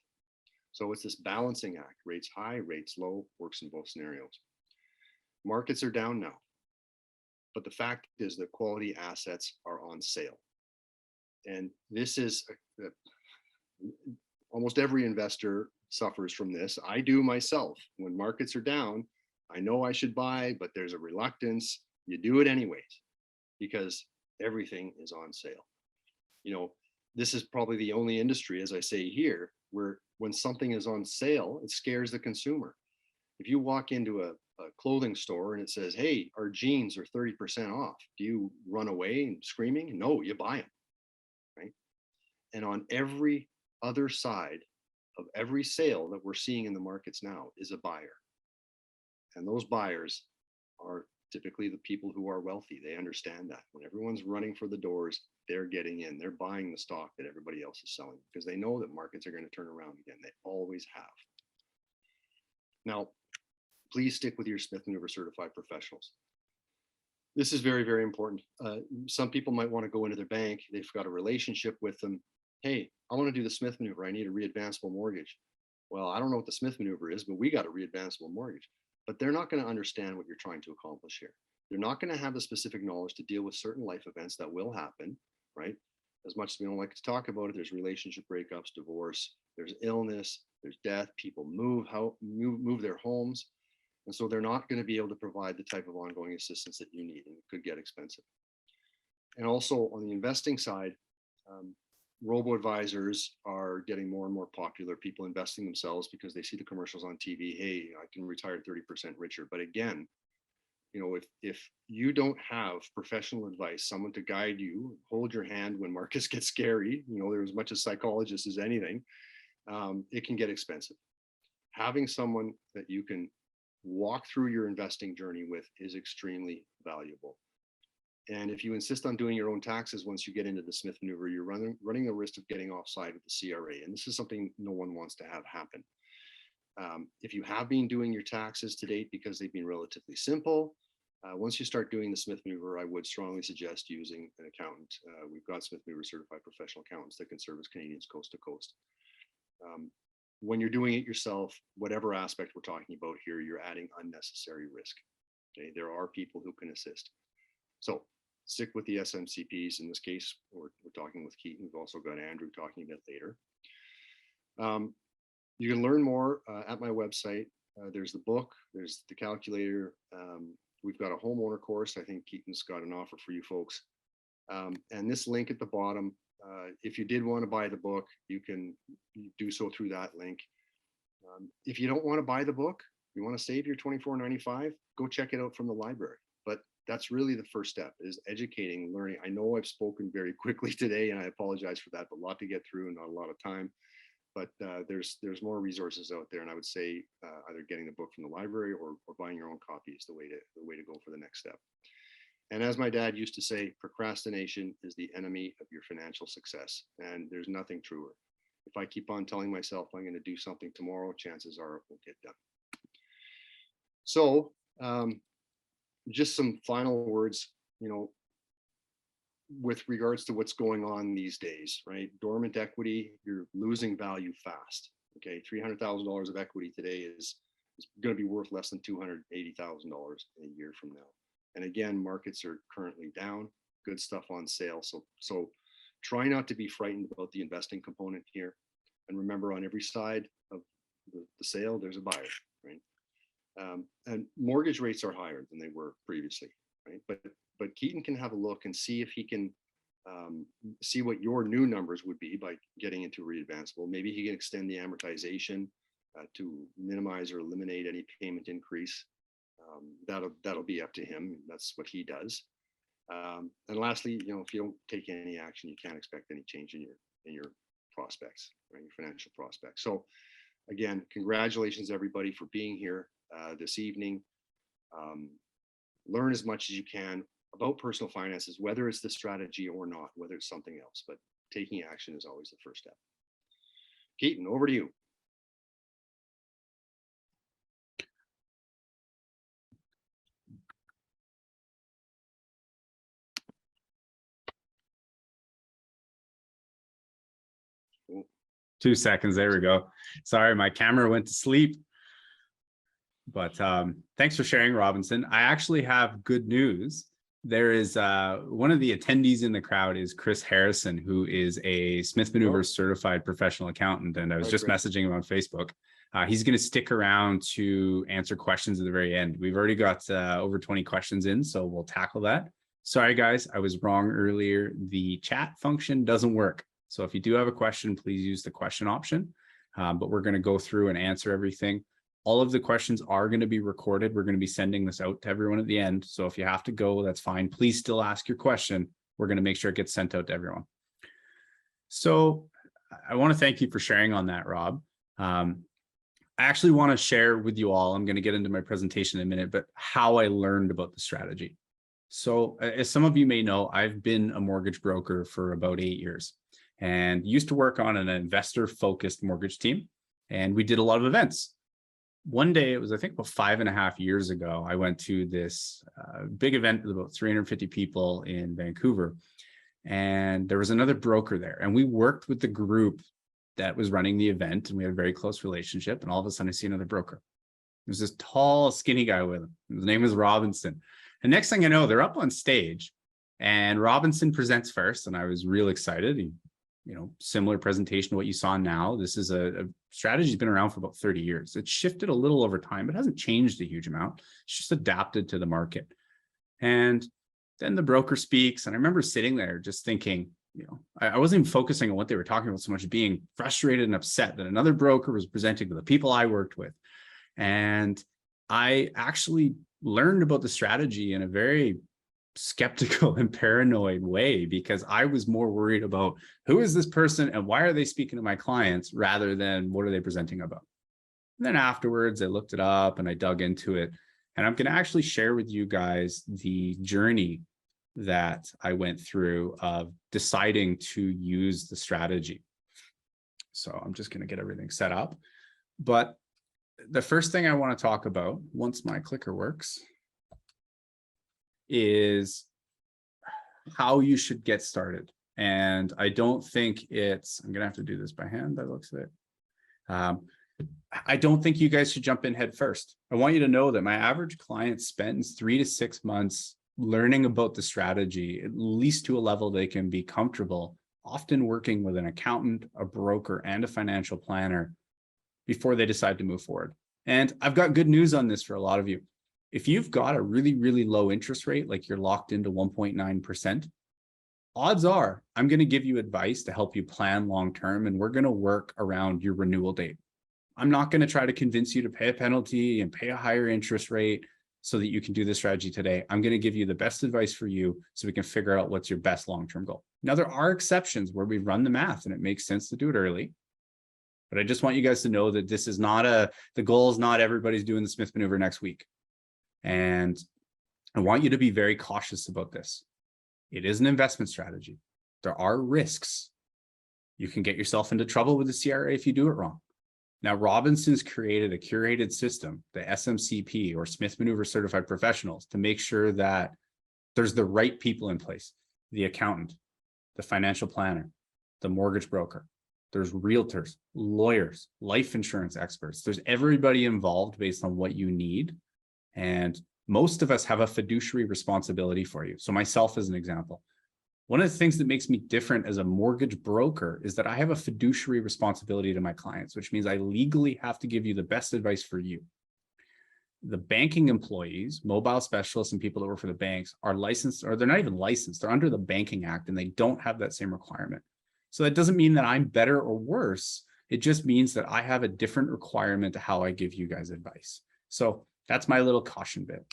So it's this balancing act, rates high, rates low, works in both scenarios. Markets are down now, but the fact is that quality assets are on sale. And this is, almost every investor suffers from this. I do myself. When markets are down, I know I should buy, but there's a reluctance. You do it anyways, because everything is on sale. You know, this is probably the only industry, as I say here, where when something is on sale, it scares the consumer. If you walk into a clothing store and it says, hey, our jeans are 30% off, do you run away and screaming? No, you buy them, right? And on every other side of every sale that we're seeing in the markets now is a buyer. And those buyers are typically the people who are wealthy. They understand that when everyone's running for the doors, they're getting in, they're buying the stock that everybody else is selling because they know that markets are going to turn around again. They always have. Now, please stick with your Smith Manoeuvre certified professionals. This is very, very important. Some people might want to go into their bank. They've got a relationship with them. Hey, I want to do the Smith Manoeuvre. I need a readvanceable mortgage. Well, I don't know what the Smith Manoeuvre is, but we got a readvanceable mortgage. But they're not going to understand what you're trying to accomplish here. They're not going to have the specific knowledge to deal with certain life events that will happen, right? As much as we don't like to talk about it, there's relationship breakups, divorce, there's illness, there's death, people move their homes. And so they're not going to be able to provide the type of ongoing assistance that you need, and it could get expensive. And also on the investing side, robo-advisors are getting more and more popular, people investing themselves because they see the commercials on TV. Hey, I can retire 30% richer. But again, if you don't have professional advice, someone to guide you, hold your hand when markets get scary, they're as much a psychologist as anything, it can get expensive. Having someone that you can walk through your investing journey with is extremely valuable. And if you insist on doing your own taxes once you get into the Smith Maneuver, you're running the risk of getting offside with the CRA. And this is something no one wants to have happen. If you have been doing your taxes to date because they've been relatively simple, once you start doing the Smith Maneuver, I would strongly suggest using an accountant. We've got Smith Maneuver certified professional accountants that can service Canadians coast to coast. When you're doing it yourself, whatever aspect we're talking about here, you're adding unnecessary risk. Okay, there are people who can assist. So stick with the SMCPs. In this case, we're talking with Keaton. We've also got Andrew talking a bit later. You can learn more at my website. There's the book, there's the calculator. We've got a homeowner course. I think Keaton's got an offer for you folks. And this link at the bottom, if you did want to buy the book, you can do so through that link. If you don't want to buy the book, you want to save your $24.95, go check it out from the library. But that's really the first step, is educating, learning. I know I've spoken very quickly today, and I apologize for that, but a lot to get through and not a lot of time. But there's more resources out there, and I would say either getting the book from the library or buying your own copy is the way to go for the next step. And as my dad used to say, procrastination is the enemy of your financial success, and there's nothing truer. If I keep on telling myself I'm going to do something tomorrow, chances are it won't get done. So just some final words, with regards to what's going on these days, right? Dormant equity, you're losing value fast. Okay, $300,000 of equity today is going to be worth less than $280,000 a year from now. And again, markets are currently down, good stuff on sale. So try not to be frightened about the investing component here. And remember, on every side of the sale, there's a buyer, right? And mortgage rates are higher than they were previously, right? But Keaton can have a look and see if he can see what your new numbers would be by getting into readvanceable. Maybe he can extend the amortization to minimize or eliminate any payment increase. That'll be up to him. That's what he does. And lastly, if you don't take any action, you can't expect any change in your prospects, right? Your financial prospects. So again, congratulations everybody for being here this evening. Learn as much as you can about personal finances, whether it's the strategy or not, whether it's something else, but taking action is always the first step. Keaton, over to you. Cool. 2 seconds, there we go. Sorry, my camera went to sleep. But thanks for sharing, Robinson. I actually have good news. There is one of the attendees in the crowd is Chris Harrison, who is a Smith Manoeuvre certified professional accountant. And I was just messaging him on Facebook. He's going to stick around to answer questions at the very end. We've already got over 20 questions in, so we'll tackle that. Sorry, guys, I was wrong earlier. The chat function doesn't work. So if you do have a question, please use the question option. But we're going to go through and answer everything. All of the questions are going to be recorded. We're going to be sending this out to everyone at the end. So if you have to go, that's fine. Please still ask your question. We're going to make sure it gets sent out to everyone. So I want to thank you for sharing on that, Rob. I actually want to share with you all, I'm going to get into my presentation in a minute, but how I learned about the strategy. So as some of you may know, I've been a mortgage broker for about 8 years and used to work on an investor-focused mortgage team. And we did a lot of events. One day, it was, I think, about 5.5 years ago, I went to this big event with about 350 people in Vancouver. And there was another broker there. And we worked with the group that was running the event. And we had a very close relationship. And all of a sudden, I see another broker. There's this tall, skinny guy with him. His name is Robinson. And next thing I know, they're up on stage. And Robinson presents first. And I was real excited. He, similar presentation to what you saw now. This is a strategy that's been around for about 30 years. It's shifted a little over time, but hasn't changed a huge amount. It's just adapted to the market. And then the broker speaks. And I remember sitting there just thinking, I wasn't even focusing on what they were talking about so much, being frustrated and upset that another broker was presenting to the people I worked with. And I actually learned about the strategy in a very skeptical and paranoid way, because I was more worried about who is this person and why are they speaking to my clients rather than what are they presenting about. And then afterwards, I looked it up and I dug into it. And I'm going to actually share with you guys the journey that I went through of deciding to use the strategy. So I'm just going to get everything set up. But the first thing I want to talk about, once my clicker works, is how you should get started. And I don't think I'm going to have to do this by hand by the looks of it. I don't think you guys should jump in head first. I want you to know that my average client spends 3 to 6 months learning about the strategy, at least to a level they can be comfortable, often working with an accountant, a broker, and a financial planner before they decide to move forward. And I've got good news on this for a lot of you. If you've got a really, really low interest rate, like you're locked into 1.9%, odds are I'm going to give you advice to help you plan long-term, and we're going to work around your renewal date. I'm not going to try to convince you to pay a penalty and pay a higher interest rate so that you can do this strategy today. I'm going to give you the best advice for you so we can figure out what's your best long-term goal. Now, there are exceptions where we run the math and it makes sense to do it early. But I just want you guys to know that this is not the goal is not everybody's doing the Smith Maneuver next week. And I want you to be very cautious about this. It is an investment strategy. There are risks. You can get yourself into trouble with the CRA if you do it wrong. Now, Robinson's created a curated system, the SMCP, or Smith Maneuver Certified Professionals, to make sure that there's the right people in place: the accountant, the financial planner, the mortgage broker. There's realtors, lawyers, life insurance experts. There's everybody involved based on what you need. And most of us have a fiduciary responsibility for you. So myself as an example, one of the things that makes me different as a mortgage broker is that I have a fiduciary responsibility to my clients, which means I legally have to give you the best advice for you. The banking employees, mobile specialists, and people that work for the banks are licensed, or they're not even licensed. They're under the Banking Act, and they don't have that same requirement. So that doesn't mean that I'm better or worse. It just means that I have a different requirement to how I give you guys advice. So that's my little caution bit.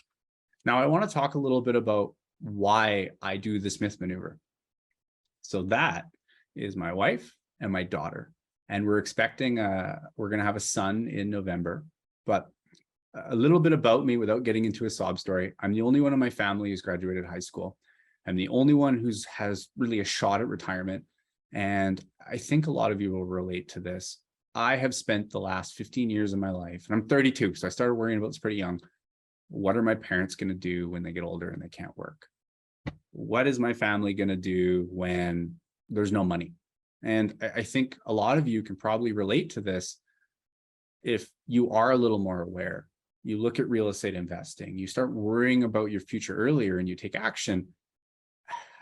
Now, I want to talk a little bit about why I do the Smith Maneuver. So that is my wife and my daughter. And we're expecting, we're going to have a son in November. But a little bit about me without getting into a sob story. I'm the only one in my family who's graduated high school. I'm the only one who's has really a shot at retirement. And I think a lot of you will relate to this. I have spent the last 15 years of my life, and I'm 32, so I started worrying about this pretty young. What are my parents going to do when they get older and they can't work? What is my family going to do when there's no money? And I think a lot of you can probably relate to this. If you are a little more aware, you look at real estate investing, you start worrying about your future earlier and you take action.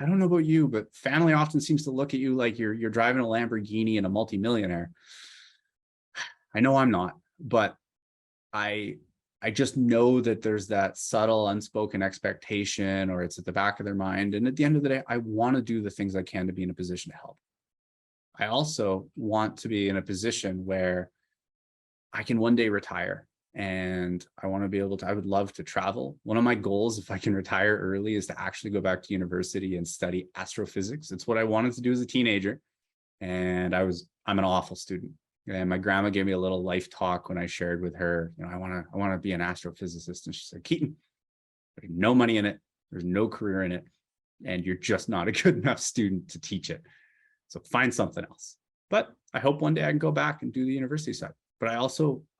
I don't know about you, but family often seems to look at you like you're driving a Lamborghini and a multimillionaire. I know I'm not, but I just know that there's that subtle unspoken expectation, or it's at the back of their mind. And at the end of the day, I want to do the things I can to be in a position to help. I also want to be in a position where I can one day retire, and I want to be able to, I would love to travel. One of my goals, if I can retire early, is to actually go back to university and study astrophysics. It's what I wanted to do as a teenager. And I'm an awful student. And my grandma gave me a little life talk when I shared with her, I want to be an astrophysicist. And she said, Keaton, there's no money in it. There's no career in it. And you're just not a good enough student to teach it. So find something else. But I hope one day I can go back and do the university side. But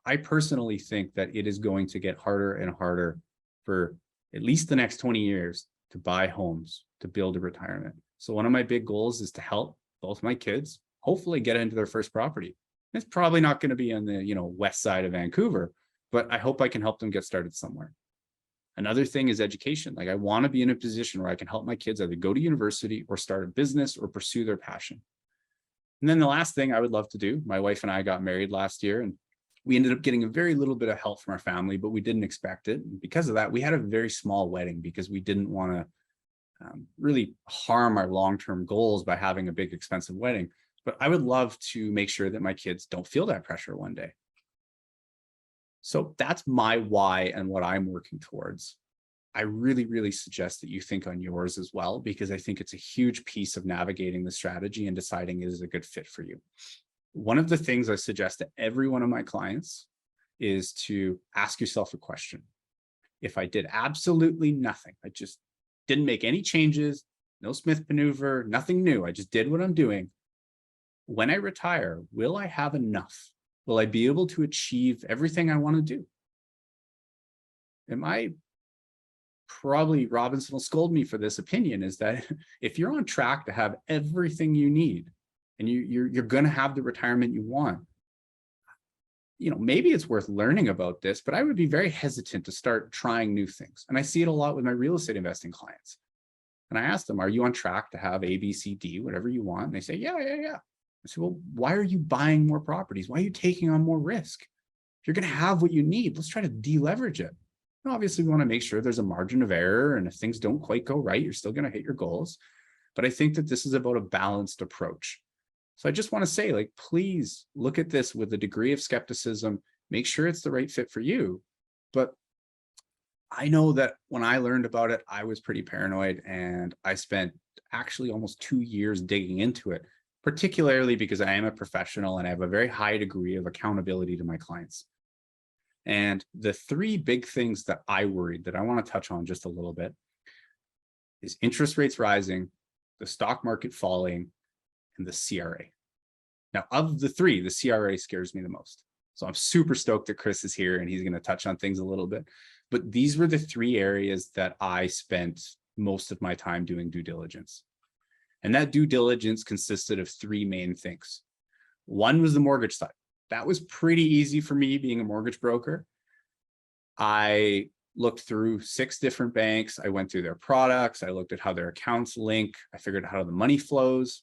I personally think that it is going to get harder and harder for at least the next 20 years to buy homes, to build a retirement. So one of my big goals is to help both my kids hopefully get into their first property. It's probably not going to be on the west side of Vancouver, but I hope I can help them get started somewhere. Another thing is education. Like, I want to be in a position where I can help my kids either go to university or start a business or pursue their passion. And then the last thing I would love to do, my wife and I got married last year, and we ended up getting a very little bit of help from our family, but we didn't expect it. And because of that, we had a very small wedding because we didn't want to really harm our long-term goals by having a big expensive wedding. But I would love to make sure that my kids don't feel that pressure one day. So that's my why and what I'm working towards. I really, really suggest that you think on yours as well, because I think it's a huge piece of navigating the strategy and deciding it is a good fit for you. One of the things I suggest to every one of my clients is to ask yourself a question. If I did absolutely nothing, I just didn't make any changes, no Smith Maneuver, nothing new, I just did what I'm doing. When I retire, will I have enough? Will I be able to achieve everything I want to do? Probably Robinson will scold me for this opinion, is that if you're on track to have everything you need and you're going to have the retirement you want, maybe it's worth learning about this, but I would be very hesitant to start trying new things. And I see it a lot with my real estate investing clients. And I ask them, are you on track to have A, B, C, D, whatever you want? And they say, yeah. I say, well, why are you buying more properties? Why are you taking on more risk? If you're going to have what you need, let's try to deleverage it. And obviously, we want to make sure there's a margin of error. And if things don't quite go right, you're still going to hit your goals. But I think that this is about a balanced approach. So I just want to say, please look at this with a degree of skepticism, make sure it's the right fit for you. But I know that when I learned about it, I was pretty paranoid, and I spent actually almost 2 years digging into it, particularly because I am a professional and I have a very high degree of accountability to my clients. And the 3 big things that I worried that I want to touch on just a little bit is interest rates rising, the stock market falling, and the CRA. Now, of the 3, the CRA scares me the most. So I'm super stoked that Chris is here and he's going to touch on things a little bit. But these were the 3 areas that I spent most of my time doing due diligence. And that due diligence consisted of 3 main things. One was the mortgage side. That was pretty easy for me being a mortgage broker. I looked through 6 different banks. I went through their products. I looked at how their accounts link. I figured out how the money flows.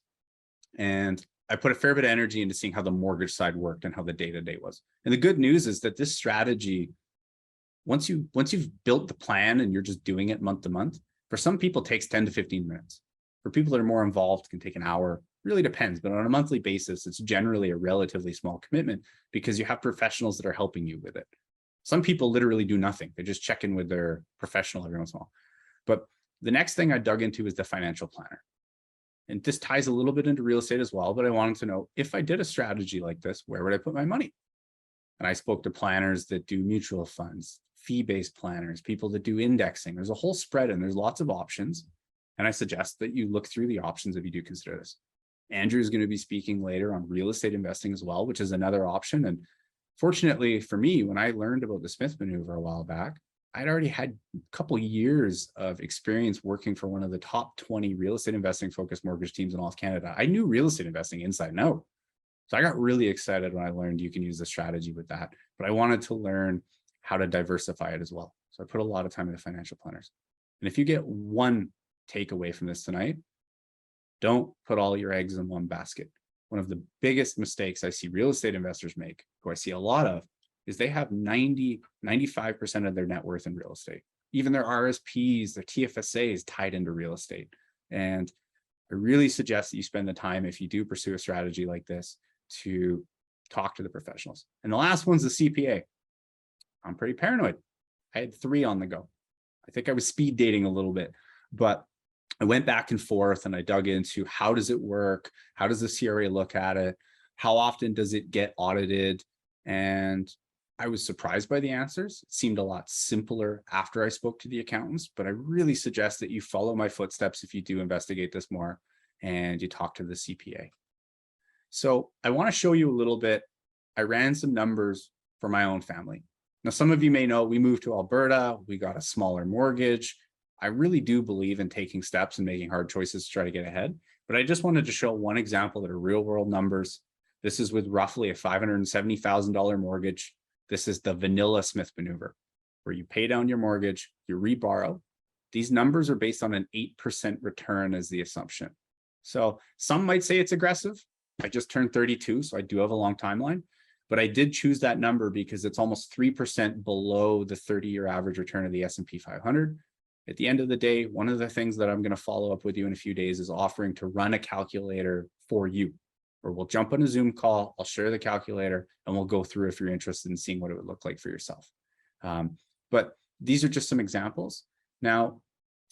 And I put a fair bit of energy into seeing how the mortgage side worked and how the day-to-day was. And the good news is that this strategy, once you've built the plan and you're just doing it month to month, for some people it takes 10 to 15 minutes. For people that are more involved, it can take an hour. Really depends, but on a monthly basis, it's generally a relatively small commitment because you have professionals that are helping you with it. Some people literally do nothing. They just check in with their professional every once in a while. But the next thing I dug into is the financial planner. And this ties a little bit into real estate as well, but I wanted to know, if I did a strategy like this, where would I put my money? And I spoke to planners that do mutual funds, fee-based planners, people that do indexing. There's a whole spread and there's lots of options. And I suggest that you look through the options if you do consider this. Andrew is going to be speaking later on real estate investing as well, which is another option. And fortunately for me, when I learned about the Smith Maneuver a while back, I'd already had a couple years of experience working for one of the top 20 real estate investing focused mortgage teams in all of Canada. I knew real estate investing inside and out. So I got really excited when I learned you can use the strategy with that. But I wanted to learn how to diversify it as well. So I put a lot of time into financial planners. And if you get one takeaway from this tonight, don't put all your eggs in one basket. One of the biggest mistakes I see real estate investors make, who I see a lot of, is they have 95% of their net worth in real estate. Even their RSPs, their TFSAs tied into real estate. And I really suggest that you spend the time, if you do pursue a strategy like this, to talk to the professionals. And the last one's the CPA. I'm pretty paranoid. I had 3 on the go. I think I was speed dating a little bit, but I went back and forth and I dug into how does it work? How does the CRA look at it? How often does it get audited? And I was surprised by the answers. It seemed a lot simpler after I spoke to the accountants, but I really suggest that you follow my footsteps if you do investigate this more and you talk to the CPA. So I want to show you a little bit. I ran some numbers for my own family. Now, some of you may know we moved to Alberta. We got a smaller mortgage. I really do believe in taking steps and making hard choices to try to get ahead. But I just wanted to show one example that are real world numbers. This is with roughly a $570,000 mortgage. This is the vanilla Smith Maneuver, where you pay down your mortgage, you reborrow. These numbers are based on an 8% return as the assumption. So some might say it's aggressive. I just turned 32, so I do have a long timeline. But I did choose that number because it's almost 3% below the 30-year average return of the S&P 500. At the end of the day, one of the things that I'm going to follow up with you in a few days is offering to run a calculator for you, or we'll jump on a Zoom call. I'll share the calculator and we'll go through if you're interested in seeing what it would look like for yourself. But these are just some examples. Now,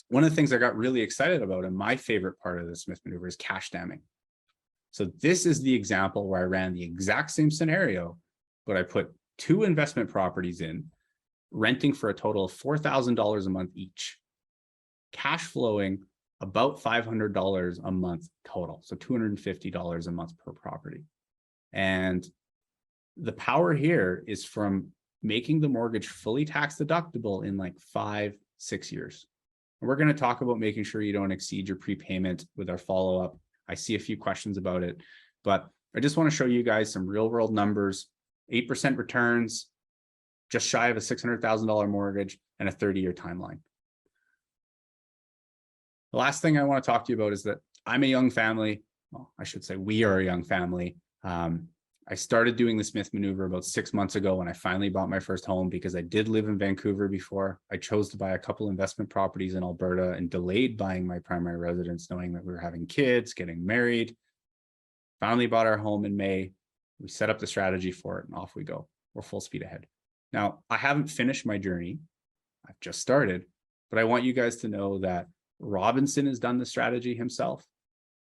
one of the things I got really excited about, and my favorite part of the Smith Maneuver, is cash damming. So this is the example where I ran the exact same scenario, but I put 2 investment properties in, renting for a total of $4,000 a month each, cash flowing about $500 a month total. So $250 a month per property. And the power here is from making the mortgage fully tax deductible in like 5-6 years. And we're going to talk about making sure you don't exceed your prepayment with our follow-up. I see a few questions about it, but I just want to show you guys some real world numbers, 8% returns, just shy of a $600,000 mortgage, and a 30-year timeline. The last thing I want to talk to you about is that I'm a young family. Well, I should say we are a young family. I started doing the Smith Maneuver about 6 months ago when I finally bought my first home, because I did live in Vancouver before. I chose to buy a couple investment properties in Alberta and delayed buying my primary residence, knowing that we were having kids, getting married. Finally bought our home in May. We set up the strategy for it and off we go. We're full speed ahead. Now, I haven't finished my journey. I've just started, but I want you guys to know that Robinson has done the strategy himself.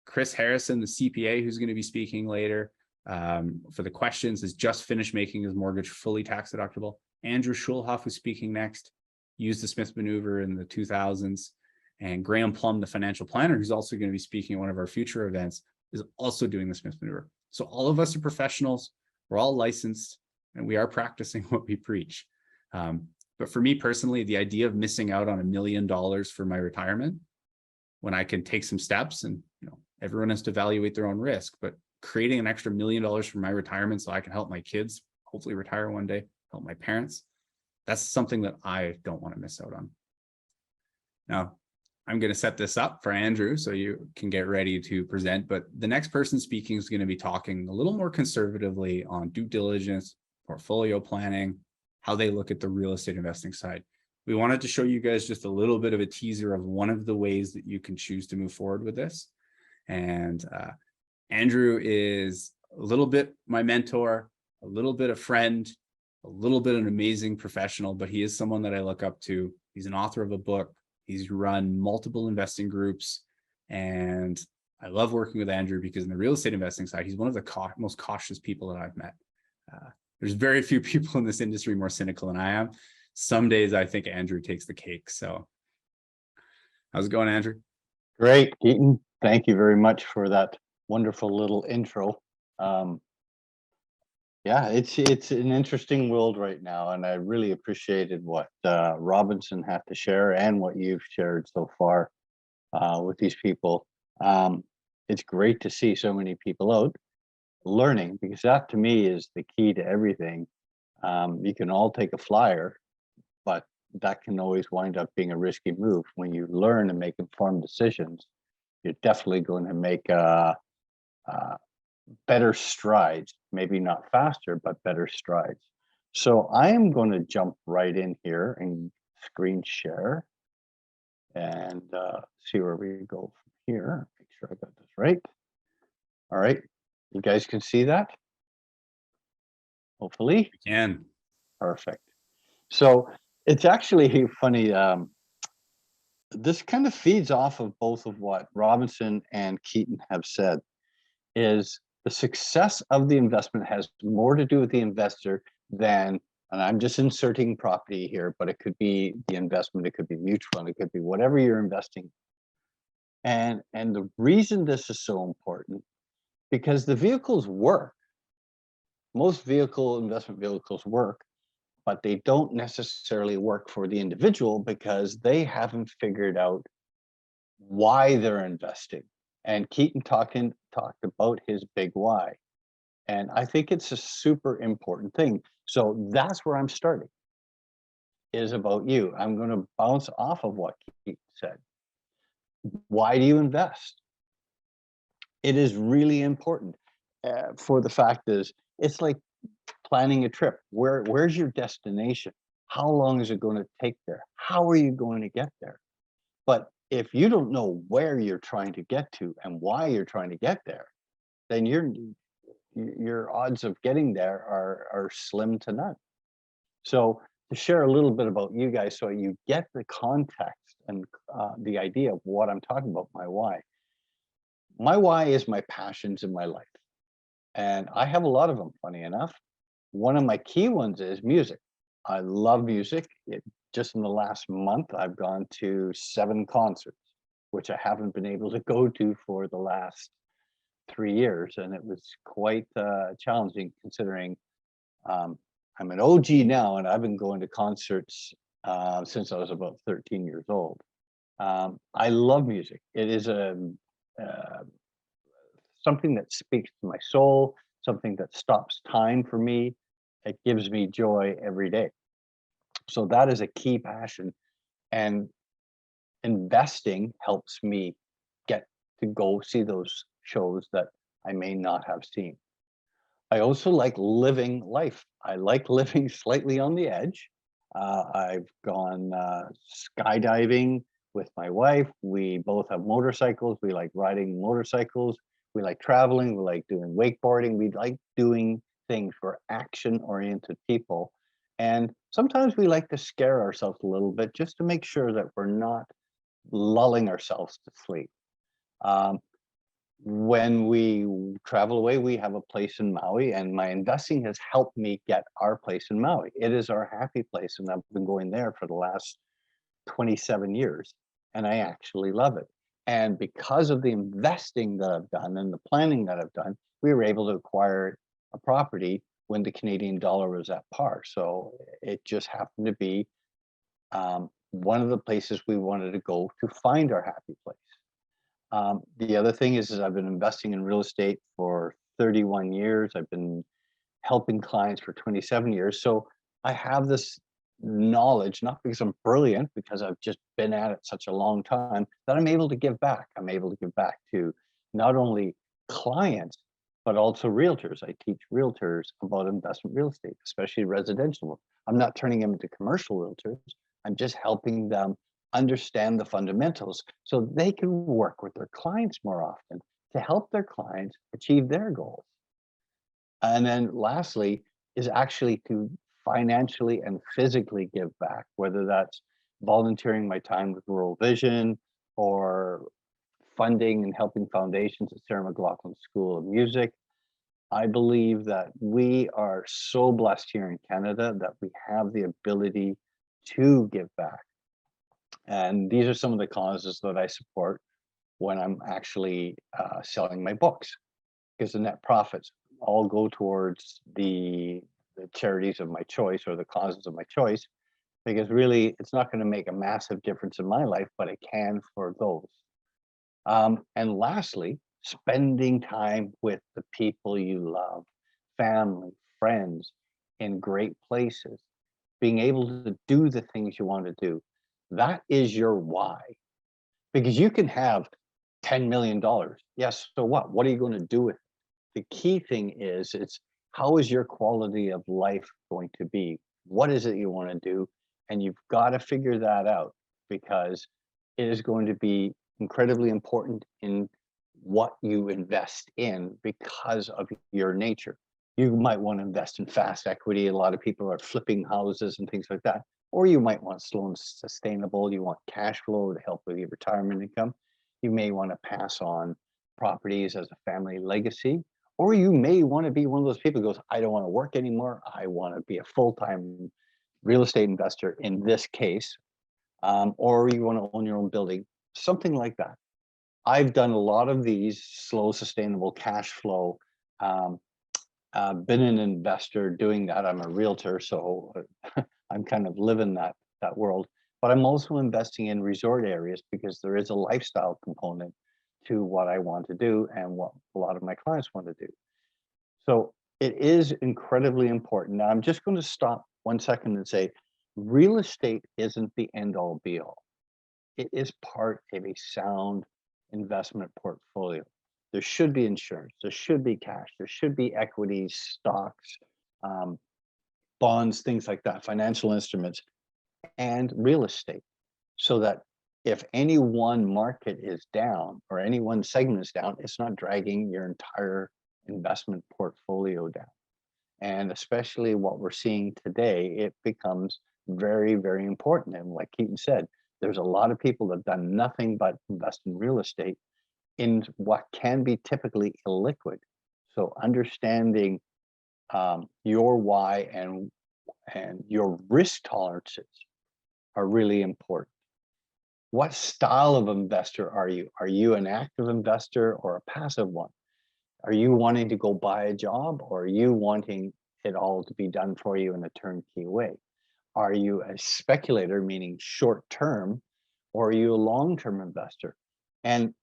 Chris Harrison, the CPA, who's going to be speaking later for the questions, has just finished making his mortgage fully tax deductible. Andrew Schulhoff, who's speaking next, used the Smith Maneuver in the 2000s. And Graham Plum, the financial planner, who's also going to be speaking at one of our future events, is also doing the Smith Maneuver. So all of us are professionals. We're all licensed, and we are practicing what we preach. But for me personally, the idea of missing out on $1 million for my retirement, when I can take some steps, and everyone has to evaluate their own risk, but creating an extra $1 million for my retirement so I can help my kids hopefully retire one day, help my parents, that's something that I don't want to miss out on. Now, I'm going to set this up for Andrew so you can get ready to present, but the next person speaking is going to be talking a little more conservatively on due diligence, portfolio planning, how they look at the real estate investing side. We wanted to show you guys just a little bit of a teaser of one of the ways that you can choose to move forward with this. And Andrew is a little bit my mentor, a little bit a friend, a little bit an amazing professional, but he is someone that I look up to. He's an author of a book. He's run multiple investing groups, and I love working with Andrew because in the real estate investing side, he's one of the most cautious people that I've met. There's very few people in this industry more cynical than I am. Some days I think Andrew takes the cake. So how's it going, Andrew? Great, Keaton. Thank you very much for that wonderful little intro. Yeah, it's an interesting world right now, and I really appreciated what Robinson had to share and what you've shared so far with these people. It's great to see so many people out learning, because that to me is the key to everything. You can all take a flyer, but that can always wind up being a risky move. When you learn and make informed decisions, you're definitely going to make better strides, maybe not faster, but better strides. So I am going to jump right in here and screen share and see where we go from here. Make sure I got this right. All right, you guys can see that? Hopefully. We can. Perfect. So it's actually funny. This kind of feeds off of both of what Robinson and Keaton have said, is the success of the investment has more to do with the investor than, and I'm just inserting property here, but it could be the investment, it could be mutual fund, it could be whatever you're investing. And the reason this is so important, because the vehicles work. Most investment vehicles work, but they don't necessarily work for the individual because they haven't figured out why they're investing. And Keaton talked about his big why. And I think it's a super important thing. So that's where I'm starting, is about you. I'm going to bounce off of what Keaton said. Why do you invest? It is really important. For the fact is, it's like planning a trip. Where's your destination? How long is it going to take there? How are you going to get there? But if you don't know where you're trying to get to and why you're trying to get there, then your odds of getting there are slim to none. So to share a little bit about you guys, so you get the context and the idea of what I'm talking about, my why. My why is my passions in my life, and I have a lot of them. Funny enough, one of my key ones is music. I love music. Just in the last month, I've gone to 7 concerts, which I haven't been able to go to for the last 3 years, and it was quite challenging considering I'm an OG now, and I've been going to concerts since I was about 13 years old. I love music. It is uh, something that speaks to my soul, something that stops time for me. It gives me joy every day. So that is a key passion. And investing helps me get to go see those shows that I may not have seen. I also like living life. I like living slightly on the edge. I've gone skydiving with my wife. We both have motorcycles. We like riding motorcycles. We like traveling. We like doing wakeboarding. We like doing things for action-oriented people. And sometimes we like to scare ourselves a little bit just to make sure that we're not lulling ourselves to sleep. Um, when we travel away, we have a place in Maui, and my investing has helped me get our place in Maui. It is our happy place, and I've been going there for the last 27 years, and I actually love it. And because of the investing that I've done and the planning that I've done, we were able to acquire a property when the Canadian dollar was at par. So it just happened to be one of the places we wanted to go to find our happy place. The other thing is I've been investing in real estate for 31 years. I've been helping clients for 27 years. So I have this knowledge, not because I'm brilliant, because I've just been at it such a long time, that I'm able to give back. I'm able to give back to not only clients, but also realtors. I teach realtors about investment real estate, especially residential. I'm not turning them into commercial realtors. I'm just helping them understand the fundamentals so they can work with their clients more often to help their clients achieve their goals. And then lastly is actually to financially and physically give back, whether that's volunteering my time with Rural Vision or funding and helping foundations at Sarah McLaughlin School of Music. I believe that we are so blessed here in Canada that we have the ability to give back. And these are some of the causes that I support when I'm actually selling my books, because the net profits all go towards the charities of my choice or the causes of my choice, because really it's not going to make a massive difference in my life, but it can for those. And lastly, spending time with the people you love, family, friends, in great places, being able to do the things you want to do. That is your why. Because you can have $10 million. Yes, so what? What are you going to do with it? The key thing is it's how is your quality of life going to be? What is it you want to do? And you've got to figure that out, because it is going to be incredibly important in what you invest in because of your nature. You might want to invest in fast equity. A lot of people are flipping houses and things like that. Or you might want slow and sustainable. You want cash flow to help with your retirement income. You may want to pass on properties as a family legacy. Or you may want to be one of those people who goes, I don't want to work anymore. I want to be a full-time real estate investor in this case. Or you want to own your own building, something like that. I've done a lot of these slow, sustainable cash flow. Been an investor doing that. I'm a realtor, so I'm kind of living that world. But I'm also investing in resort areas because there is a lifestyle component to what I want to do and what a lot of my clients want to do. So it is incredibly important. Now I'm just going to stop 1 second and say, real estate isn't the end all be all. It is part of a sound investment portfolio. There should be insurance, there should be cash, there should be equities, stocks, bonds, things like that, financial instruments, and real estate, so that if any one market is down or any one segment is down, it's not dragging your entire investment portfolio down. And especially what we're seeing today, it becomes very, very important. And like Keaton said, there's a lot of people that have done nothing but invest in real estate in what can be typically illiquid. So understanding your why and your risk tolerances are really important. What style of investor are you? Are you an active investor or a passive one? Are you wanting to go buy a job, or are you wanting it all to be done for you in a turnkey way? Are you a speculator, meaning short term, or are you a long-term investor? And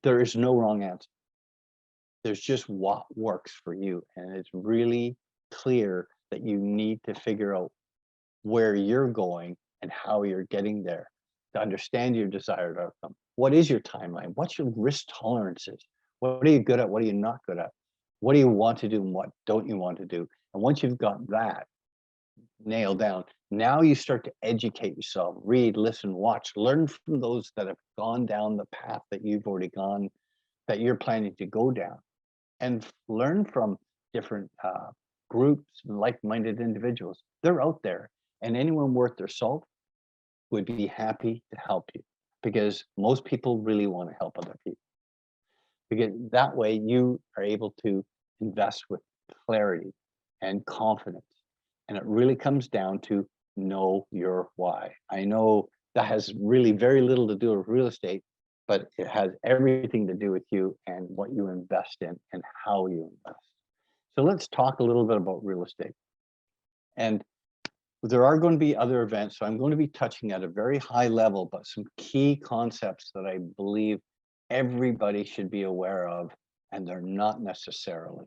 there is no wrong answer. There's just what works for you. And it's really clear that you need to figure out where you're going and how you're getting there to understand your desired outcome. What is your timeline? What's your risk tolerances? What are you good at? What are you not good at? What do you want to do and what don't you want to do? And once you've got that nailed down, now you start to educate yourself, read, listen, watch, learn from those that have gone down the path that you've already gone, that you're planning to go down, and learn from different groups, like-minded individuals. They're out there, and anyone worth their salt would be happy to help you, because most people really want to help other people. Because that way you are able to invest with clarity and confidence. And it really comes down to know your why. I know that has really very little to do with real estate, but it has everything to do with you and what you invest in and how you invest. So let's talk a little bit about real estate. And there are going to be other events, so I'm going to be touching at a very high level, but some key concepts that I believe everybody should be aware of, and they're not necessarily.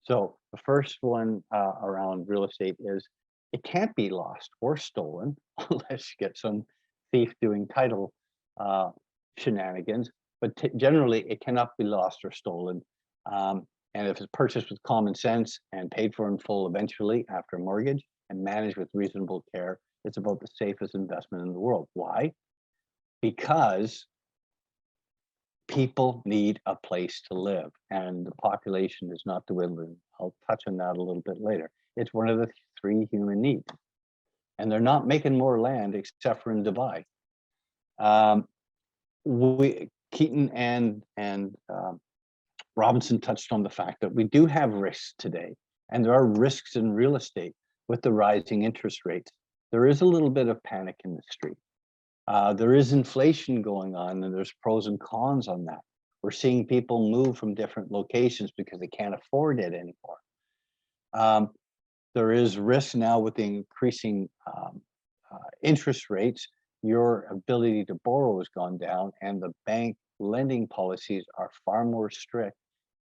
So the first one around real estate is it can't be lost or stolen unless you get some thief doing title shenanigans, but generally it cannot be lost or stolen. And if it's purchased with common sense and paid for in full eventually after a mortgage and managed with reasonable care, it's about the safest investment in the world. Why? Because people need a place to live, and the population is not dwindling. I'll touch on that a little bit later. It's one of the 3 human needs, and they're not making more land except for in Dubai. Keaton and Robinson touched on the fact that we do have risks today, and there are risks in real estate with the rising interest rates. There is a little bit of panic in the street. There is inflation going on, and there's pros and cons on that. We're seeing people move from different locations because they can't afford it anymore. There is risk now with the increasing interest rates. Your ability to borrow has gone down, and the bank lending policies are far more strict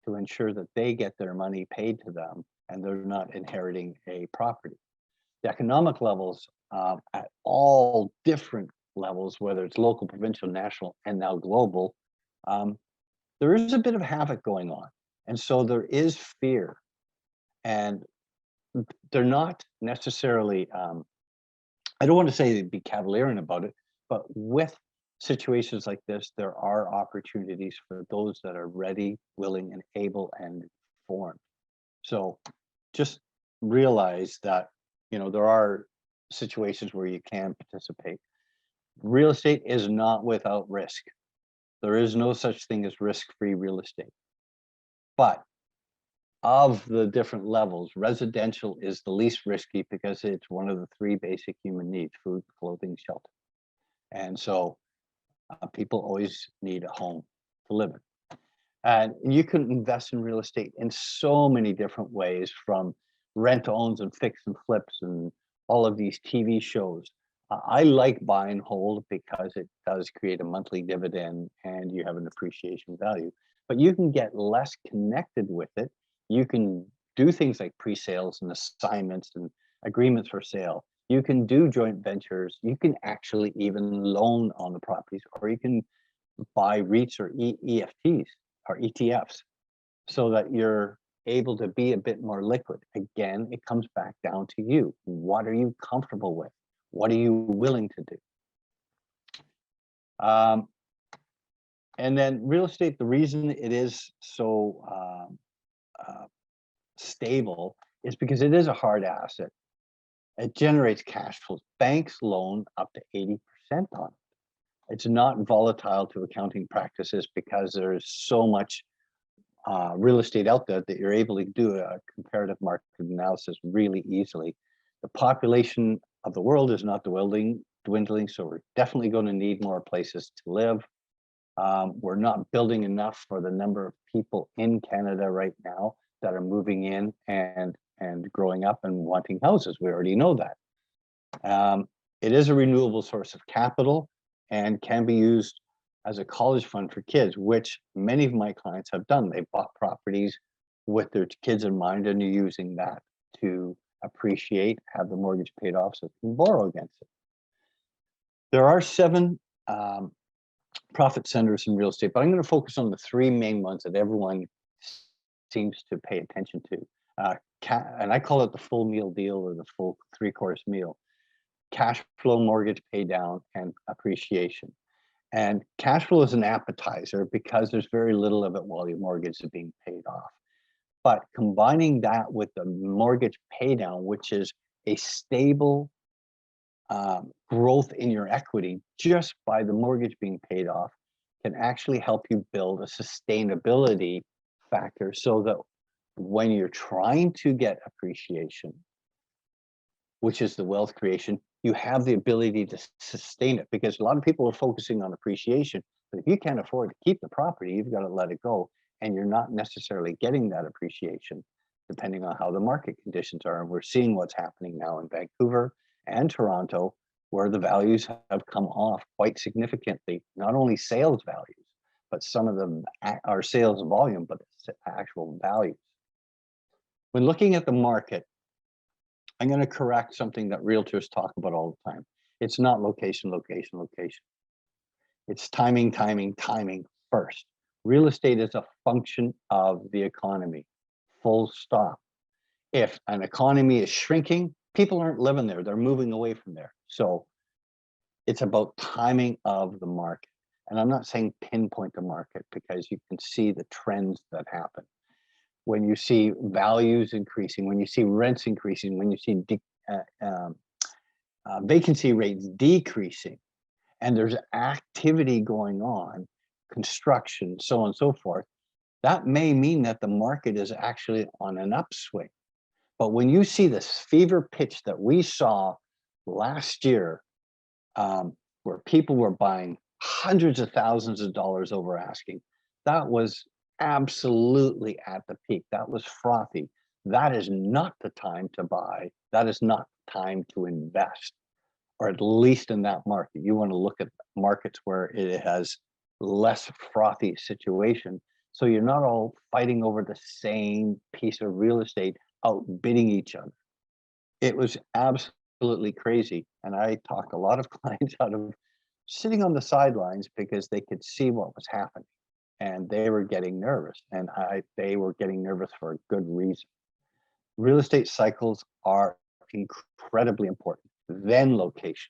to ensure that they get their money paid to them and they're not inheriting a property. The economic levels at all different levels, whether it's local, provincial, national, and now global, there is a bit of havoc going on. And so there is fear. And they're not necessarily, I don't want to say they'd be cavaliering about it, but with situations like this, there are opportunities for those that are ready, willing, and able and informed. So just realize that, you know, there are situations where you can participate. Real estate is not without risk. There is no such thing as risk-free real estate. But of the different levels, residential is the least risky because it's one of the 3 basic human needs: food, clothing, shelter. And so people always need a home to live in. And you can invest in real estate in so many different ways, from rent-to-owns and fix and flips and all of these TV shows. I like buy and hold because it does create a monthly dividend and you have an appreciation value. But you can get less connected with it. You can do things like pre-sales and assignments and agreements for sale. You can do joint ventures. You can actually even loan on the properties, or you can buy REITs or EFTs or ETFs so that you're able to be a bit more liquid. Again, it comes back down to you. What are you comfortable with? What are you willing to do? And then real estate, the reason it is so stable is because it is a hard asset. It generates cash flows. Banks loan up to 80% on it. It's not volatile to accounting practices because there's so much real estate out there that you're able to do a comparative market analysis really easily. The population of the world is not dwindling, so we're definitely going to need more places to live. We're not building enough for the number of people in Canada right now that are moving in and growing up and wanting houses. We already know that. It is a renewable source of capital and can be used as a college fund for kids, which many of my clients have done. They bought properties with their kids in mind and are using that to appreciate, have the mortgage paid off so they can borrow against it. There are 7 profit centers in real estate, but I'm going to focus on the 3 main ones that everyone seems to pay attention to. And I call it the full meal deal or the full 3-course meal. Cash flow, mortgage pay down, and appreciation. And cash flow is an appetizer because there's very little of it while your mortgage is being paid off. But combining that with the mortgage pay down, which is a stable growth in your equity just by the mortgage being paid off, can actually help you build a sustainability factor so that when you're trying to get appreciation, which is the wealth creation, you have the ability to sustain it, because a lot of people are focusing on appreciation. But if you can't afford to keep the property, you've got to let it go. And you're not necessarily getting that appreciation depending on how the market conditions are. And we're seeing what's happening now in Vancouver and Toronto, where the values have come off quite significantly, not only sales values, but some of them are sales volume, but actual values. When looking at the market, I'm going to correct something that realtors talk about all the time. It's not location, location, location. It's timing, timing, timing first. Real estate is a function of the economy, full stop. If an economy is shrinking, people aren't living there, they're moving away from there. So it's about timing of the market. And I'm not saying pinpoint the market, because you can see the trends that happen. When you see values increasing, when you see rents increasing, when you see vacancy rates decreasing, and there's activity going on, construction, so on and so forth, that may mean that the market is actually on an upswing. But when you see this fever pitch that we saw last year, where people were buying hundreds of thousands of dollars over asking, that was absolutely at the peak. That was frothy. That is not the time to buy. That is not the time to invest, or at least in that market. You want to look at markets where it has less frothy situation. So you're not all fighting over the same piece of real estate, outbidding each other. It was absolutely crazy. And I talked a lot of clients out of sitting on the sidelines because they could see what was happening. And they were getting nervous, and they were getting nervous for a good reason. Real estate cycles are incredibly important. Then location.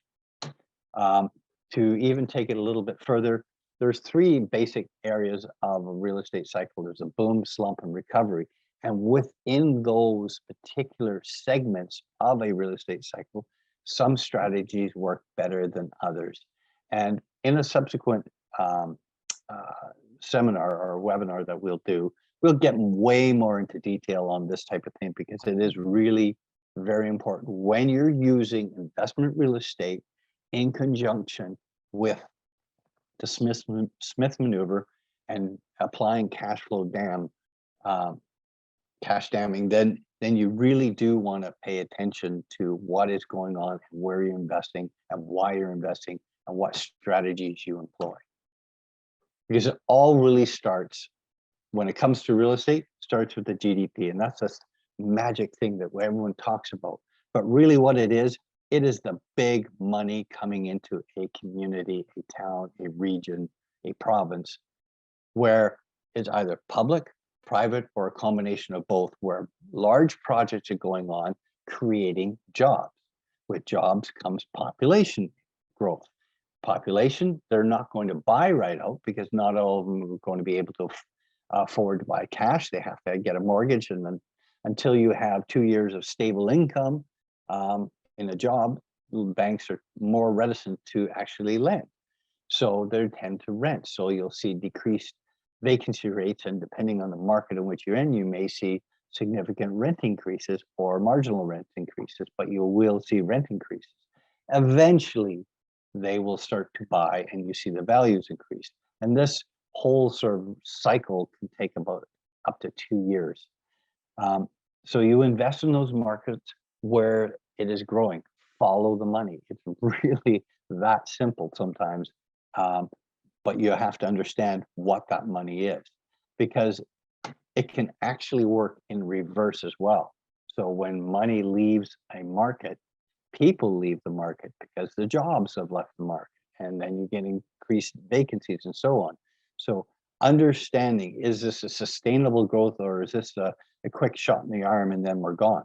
To even take it a little bit further, there's 3 basic areas of a real estate cycle. There's a boom, slump, and recovery. And within those particular segments of a real estate cycle, some strategies work better than others. And in a subsequent seminar or webinar that we'll do, we'll get way more into detail on this type of thing, because it is really very important when you're using investment real estate in conjunction with the Smith Maneuver and applying cash damming, then you really do want to pay attention to what is going on and where you're investing and why you're investing and what strategies you employ. Because it all really starts, when it comes to real estate, starts with the GDP. And that's this magic thing that everyone talks about. But really what it is the big money coming into a community, a town, a region, a province, where it's either public, private, or a combination of both, where large projects are going on, creating jobs. With jobs comes population growth. population, they're not going to buy right out because not all of them are going to be able to afford to buy cash. They have to get a mortgage, and then until you have 2 years of stable income in a job, banks are more reticent to actually lend. So they tend to rent. So you'll see decreased vacancy rates, and depending on the market in which you're in, you may see significant rent increases or marginal rent increases, but you will see rent increases. Eventually, they will start to buy and you see the values increase. And this whole sort of cycle can take about up to 2 years. So you invest in those markets where it is growing. Follow the money. It's really that simple sometimes. But you have to understand what that money is, because it can actually work in reverse as well. So when money leaves a market, people leave the market because the jobs have left the market, and then you get increased vacancies and so on. So understanding, is this a sustainable growth, or is this a quick shot in the arm and then we're gone?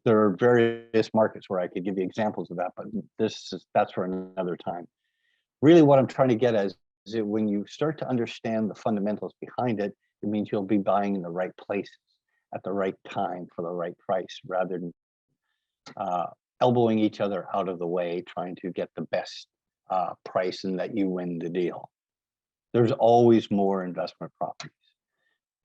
There are various markets where I could give you examples of that, but that's for another time. Really what I'm trying to get at is that when you start to understand the fundamentals behind it, it means you'll be buying in the right places at the right time for the right price, rather than elbowing each other out of the way, trying to get the best price and that you win the deal. There's always more investment properties.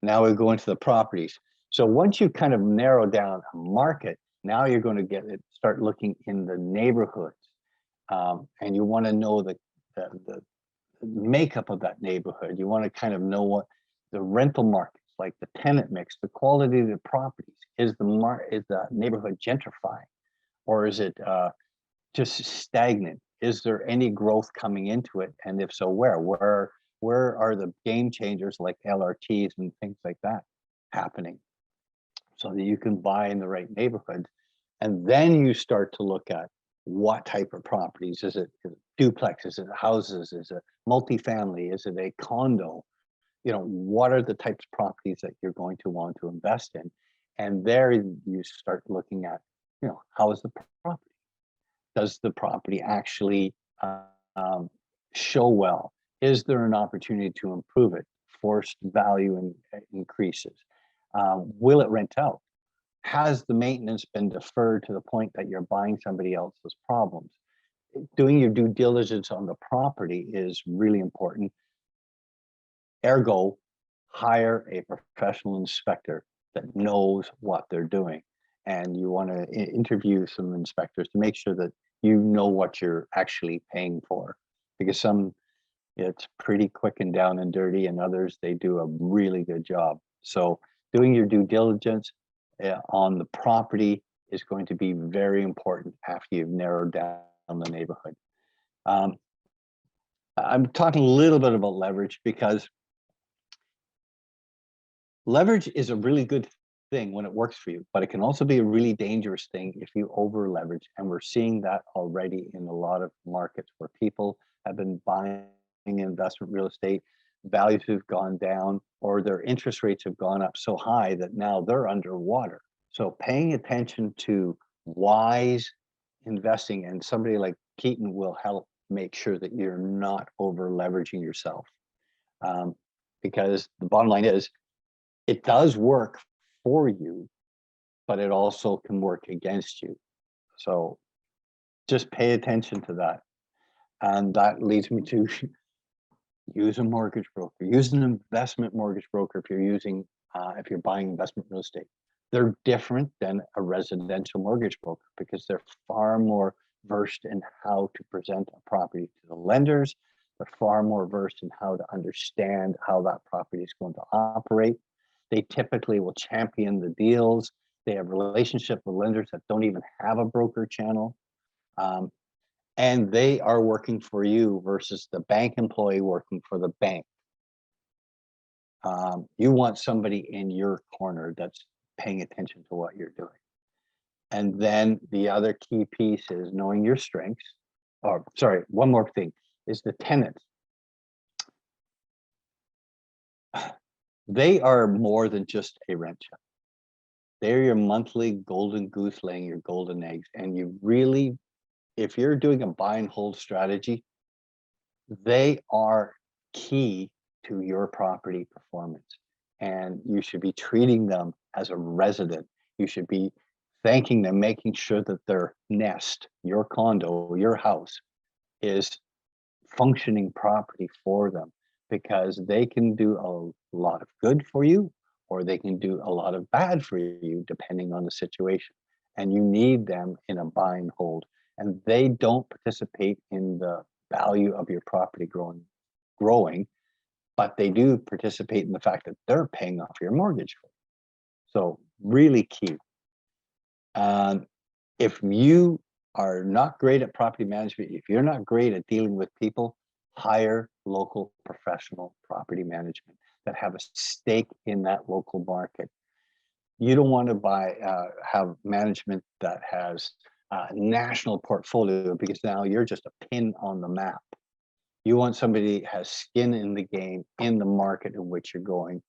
Now we go into the properties. So once you kind of narrow down a market, now you're going to start looking in the neighborhoods, and you want to know the makeup of that neighborhood. You want to kind of know what the rental markets, like the tenant mix, the quality of the properties. Is the neighborhood gentrifying, or is it just stagnant? Is there any growth coming into it? And if so, where are the game changers like LRTs and things like that happening, so that you can buy in the right neighborhood? And then you start to look at what type of properties. Is it duplex? Is it houses? Is it multifamily? Is it a condo? What are the types of properties that you're going to want to invest in? And there you start looking at, how is the property? Does the property actually show well? Is there an opportunity to improve it? Forced value increases. Will it rent out? Has the maintenance been deferred to the point that you're buying somebody else's problems? Doing your due diligence on the property is really important. Ergo, hire a professional inspector that knows what they're doing. And you want to interview some inspectors to make sure that you know what you're actually paying for, because some, it's pretty quick and down and dirty, and others, they do a really good job. So doing your due diligence on the property is going to be very important after you've narrowed down the neighborhood. I'm talking a little bit about leverage, because leverage is a really good thing when it works for you, but it can also be a really dangerous thing if you over leverage. And we're seeing that already in a lot of markets where people have been buying investment real estate, values have gone down, or their interest rates have gone up so high that now they're underwater. So paying attention to wise investing, and somebody like Keaton will help make sure that you're not over leveraging yourself. Because the bottom line is, it does work for you, but it also can work against you. So just pay attention to that. And that leads me to use a mortgage broker. Use an investment mortgage broker if you're buying investment real estate. They're different than a residential mortgage broker because they're far more versed in how to present a property to the lenders. They're far more versed in how to understand how that property is going to operate. They typically will champion the deals. They have relationship with lenders that don't even have a broker channel. And they are working for you versus the bank employee working for the bank. You want somebody in your corner that's paying attention to what you're doing. And then the other key piece is knowing your strengths. Or sorry, one more thing is the tenants. They are more than just a rent check. They're your monthly golden goose laying your golden eggs. And you really if you're doing a buy and hold strategy, they are key to your property performance. And you should be treating them as a resident. You should be thanking them, making sure that their nest, your condo, your house is functioning property for them, because they can do a lot of good for you, or they can do a lot of bad for you, depending on the situation. And you need them in a buy and hold. And they don't participate in the value of your property growing, but they do participate in the fact that they're paying off your mortgage. So really key. If you are not great at property management, if you're not great at dealing with people, hire local professional property management that have a stake in that local market. You don't want to have management that has a national portfolio, because now you're just a pin on the map. You want somebody that has skin in the game, in the market in which you're going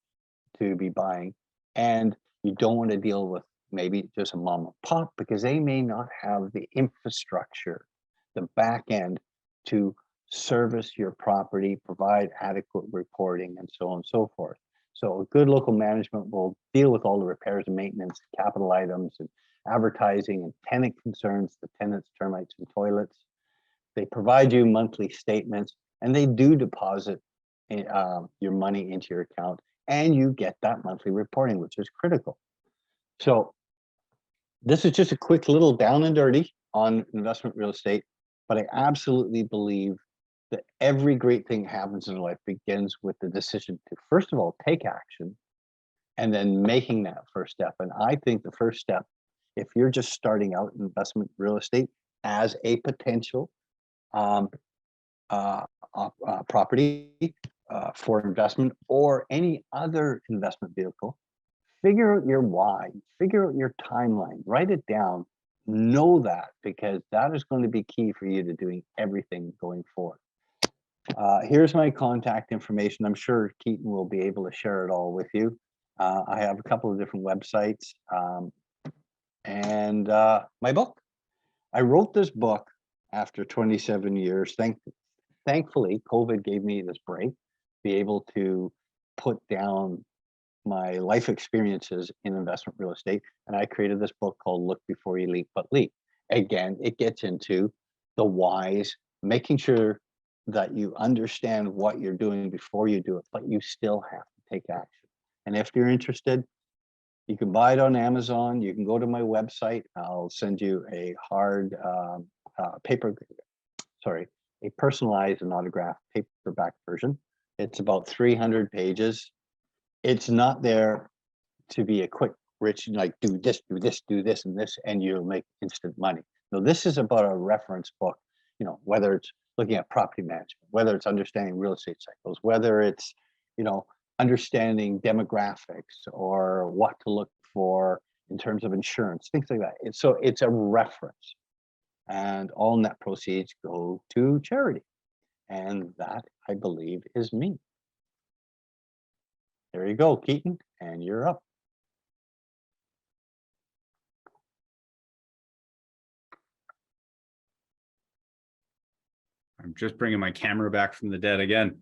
to be buying. And you don't want to deal with maybe just a mom and pop, because they may not have the infrastructure, the back end to service your property, provide adequate reporting, and so on and so forth. So a good local management will deal with all the repairs and maintenance, capital items, and advertising and tenant concerns, the tenants, termites, and toilets. They provide you monthly statements, and they do deposit your money into your account, and you get that monthly reporting, which is critical. So this is just a quick little down and dirty on investment real estate, but I absolutely believe that every great thing happens in life begins with the decision to, first of all, take action, and then making that first step. And I think the first step, if you're just starting out in investment real estate as a potential property for investment or any other investment vehicle, figure out your why, figure out your timeline, write it down, know that, because that is going to be key for you to doing everything going forward. Here's my contact information. I'm sure Keaton will be able to share it all with you. I have a couple of different websites and my book. I wrote this book after 27 years. Thankfully, COVID gave me this break, be able to put down my life experiences in investment real estate. And I created this book called Look Before You Leap, But Leap. Again, it gets into the whys, making sure that you understand what you're doing before you do it, but you still have to take action. And if you're interested, you can buy it on Amazon. You can go to my website. I'll send you a hard a personalized and autographed paperback version. It's about 300 pages. It's not there to be a quick, rich, like do this, do this, do this, and this, and you'll make instant money. No, this is about a reference book, whether it's looking at property management, whether it's understanding real estate cycles, whether it's, understanding demographics or what to look for in terms of insurance, things like that. So it's a reference, and all net proceeds go to charity. And that, I believe, is me. There you go, Keaton, and you're up. I'm just bringing my camera back from the dead again.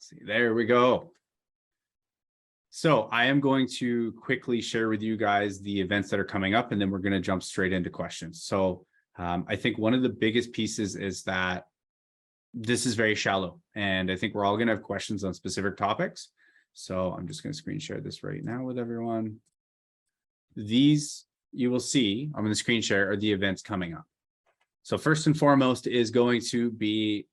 See, there we go. So I am going to quickly share with you guys the events that are coming up, and then we're going to jump straight into questions. So I think one of the biggest pieces is that this is very shallow, and I think we're all going to have questions on specific topics. So I'm just going to screen share this right now with everyone. These you will see, I'm going to screen share, are the events coming up. So first and foremost is going to be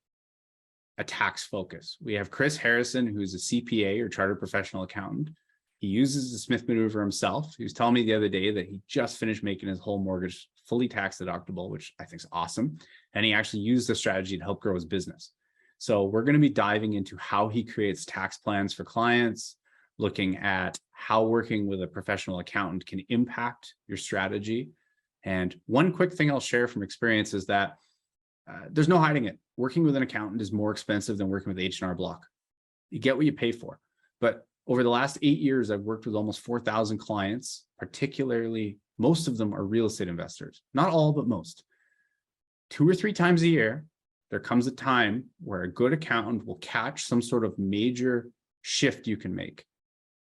a tax focus. We have Chris Harrison, who's a CPA or chartered professional accountant. He uses the Smith Manoeuvre himself. He was telling me the other day that he just finished making his whole mortgage fully tax deductible, which I think is awesome. And he actually used the strategy to help grow his business. So we're going to be diving into how he creates tax plans for clients, looking at how working with a professional accountant can impact your strategy. And one quick thing I'll share from experience is that there's no hiding it. Working with an accountant is more expensive than working with H&R Block. You get what you pay for. But over the last 8 years, I've worked with almost 4,000 clients, particularly Most of them are real estate investors, not all, but most. 2 or 3 times a year, there comes a time where a good accountant will catch some sort of major shift you can make.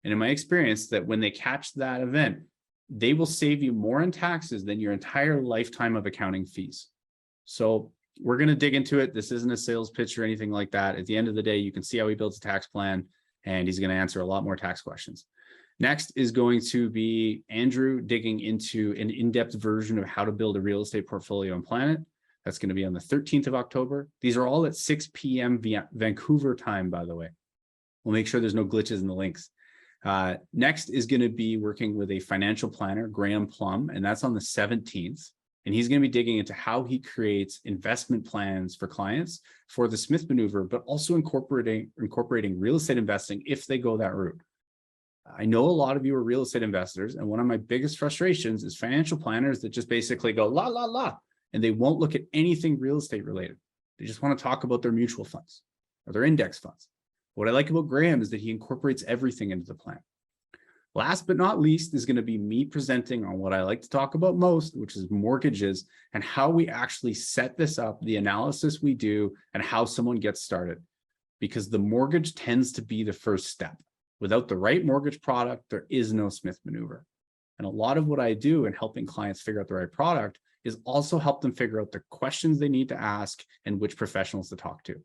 And in my experience, that when they catch that event, they will save you more in taxes than your entire lifetime of accounting fees. So we're going to dig into it. This isn't a sales pitch or anything like that. At the end of the day, you can see how he builds a tax plan, and he's going to answer a lot more tax questions. Next is going to be Andrew digging into an in-depth version of how to build a real estate portfolio and plan it. That's going to be on the 13th of October. These are all at 6 p.m. Vancouver time, by the way. We'll make sure there's no glitches in the links. Next is going to be working with a financial planner, Graham Plum, and that's on the 17th. And he's going to be digging into how he creates investment plans for clients for the Smith Maneuver, but also incorporating real estate investing if they go that route. I know a lot of you are real estate investors, and one of my biggest frustrations is financial planners that just basically go la, la, la, and they won't look at anything real estate related. They just want to talk about their mutual funds or their index funds. What I like about Graham is that he incorporates everything into the plan. Last but not least is going to be me presenting on what I like to talk about most, which is mortgages and how we actually set this up, the analysis we do, and how someone gets started. Because the mortgage tends to be the first step. Without the right mortgage product, there is no Smith Maneuver. And a lot of what I do in helping clients figure out the right product is also help them figure out the questions they need to ask and which professionals to talk to.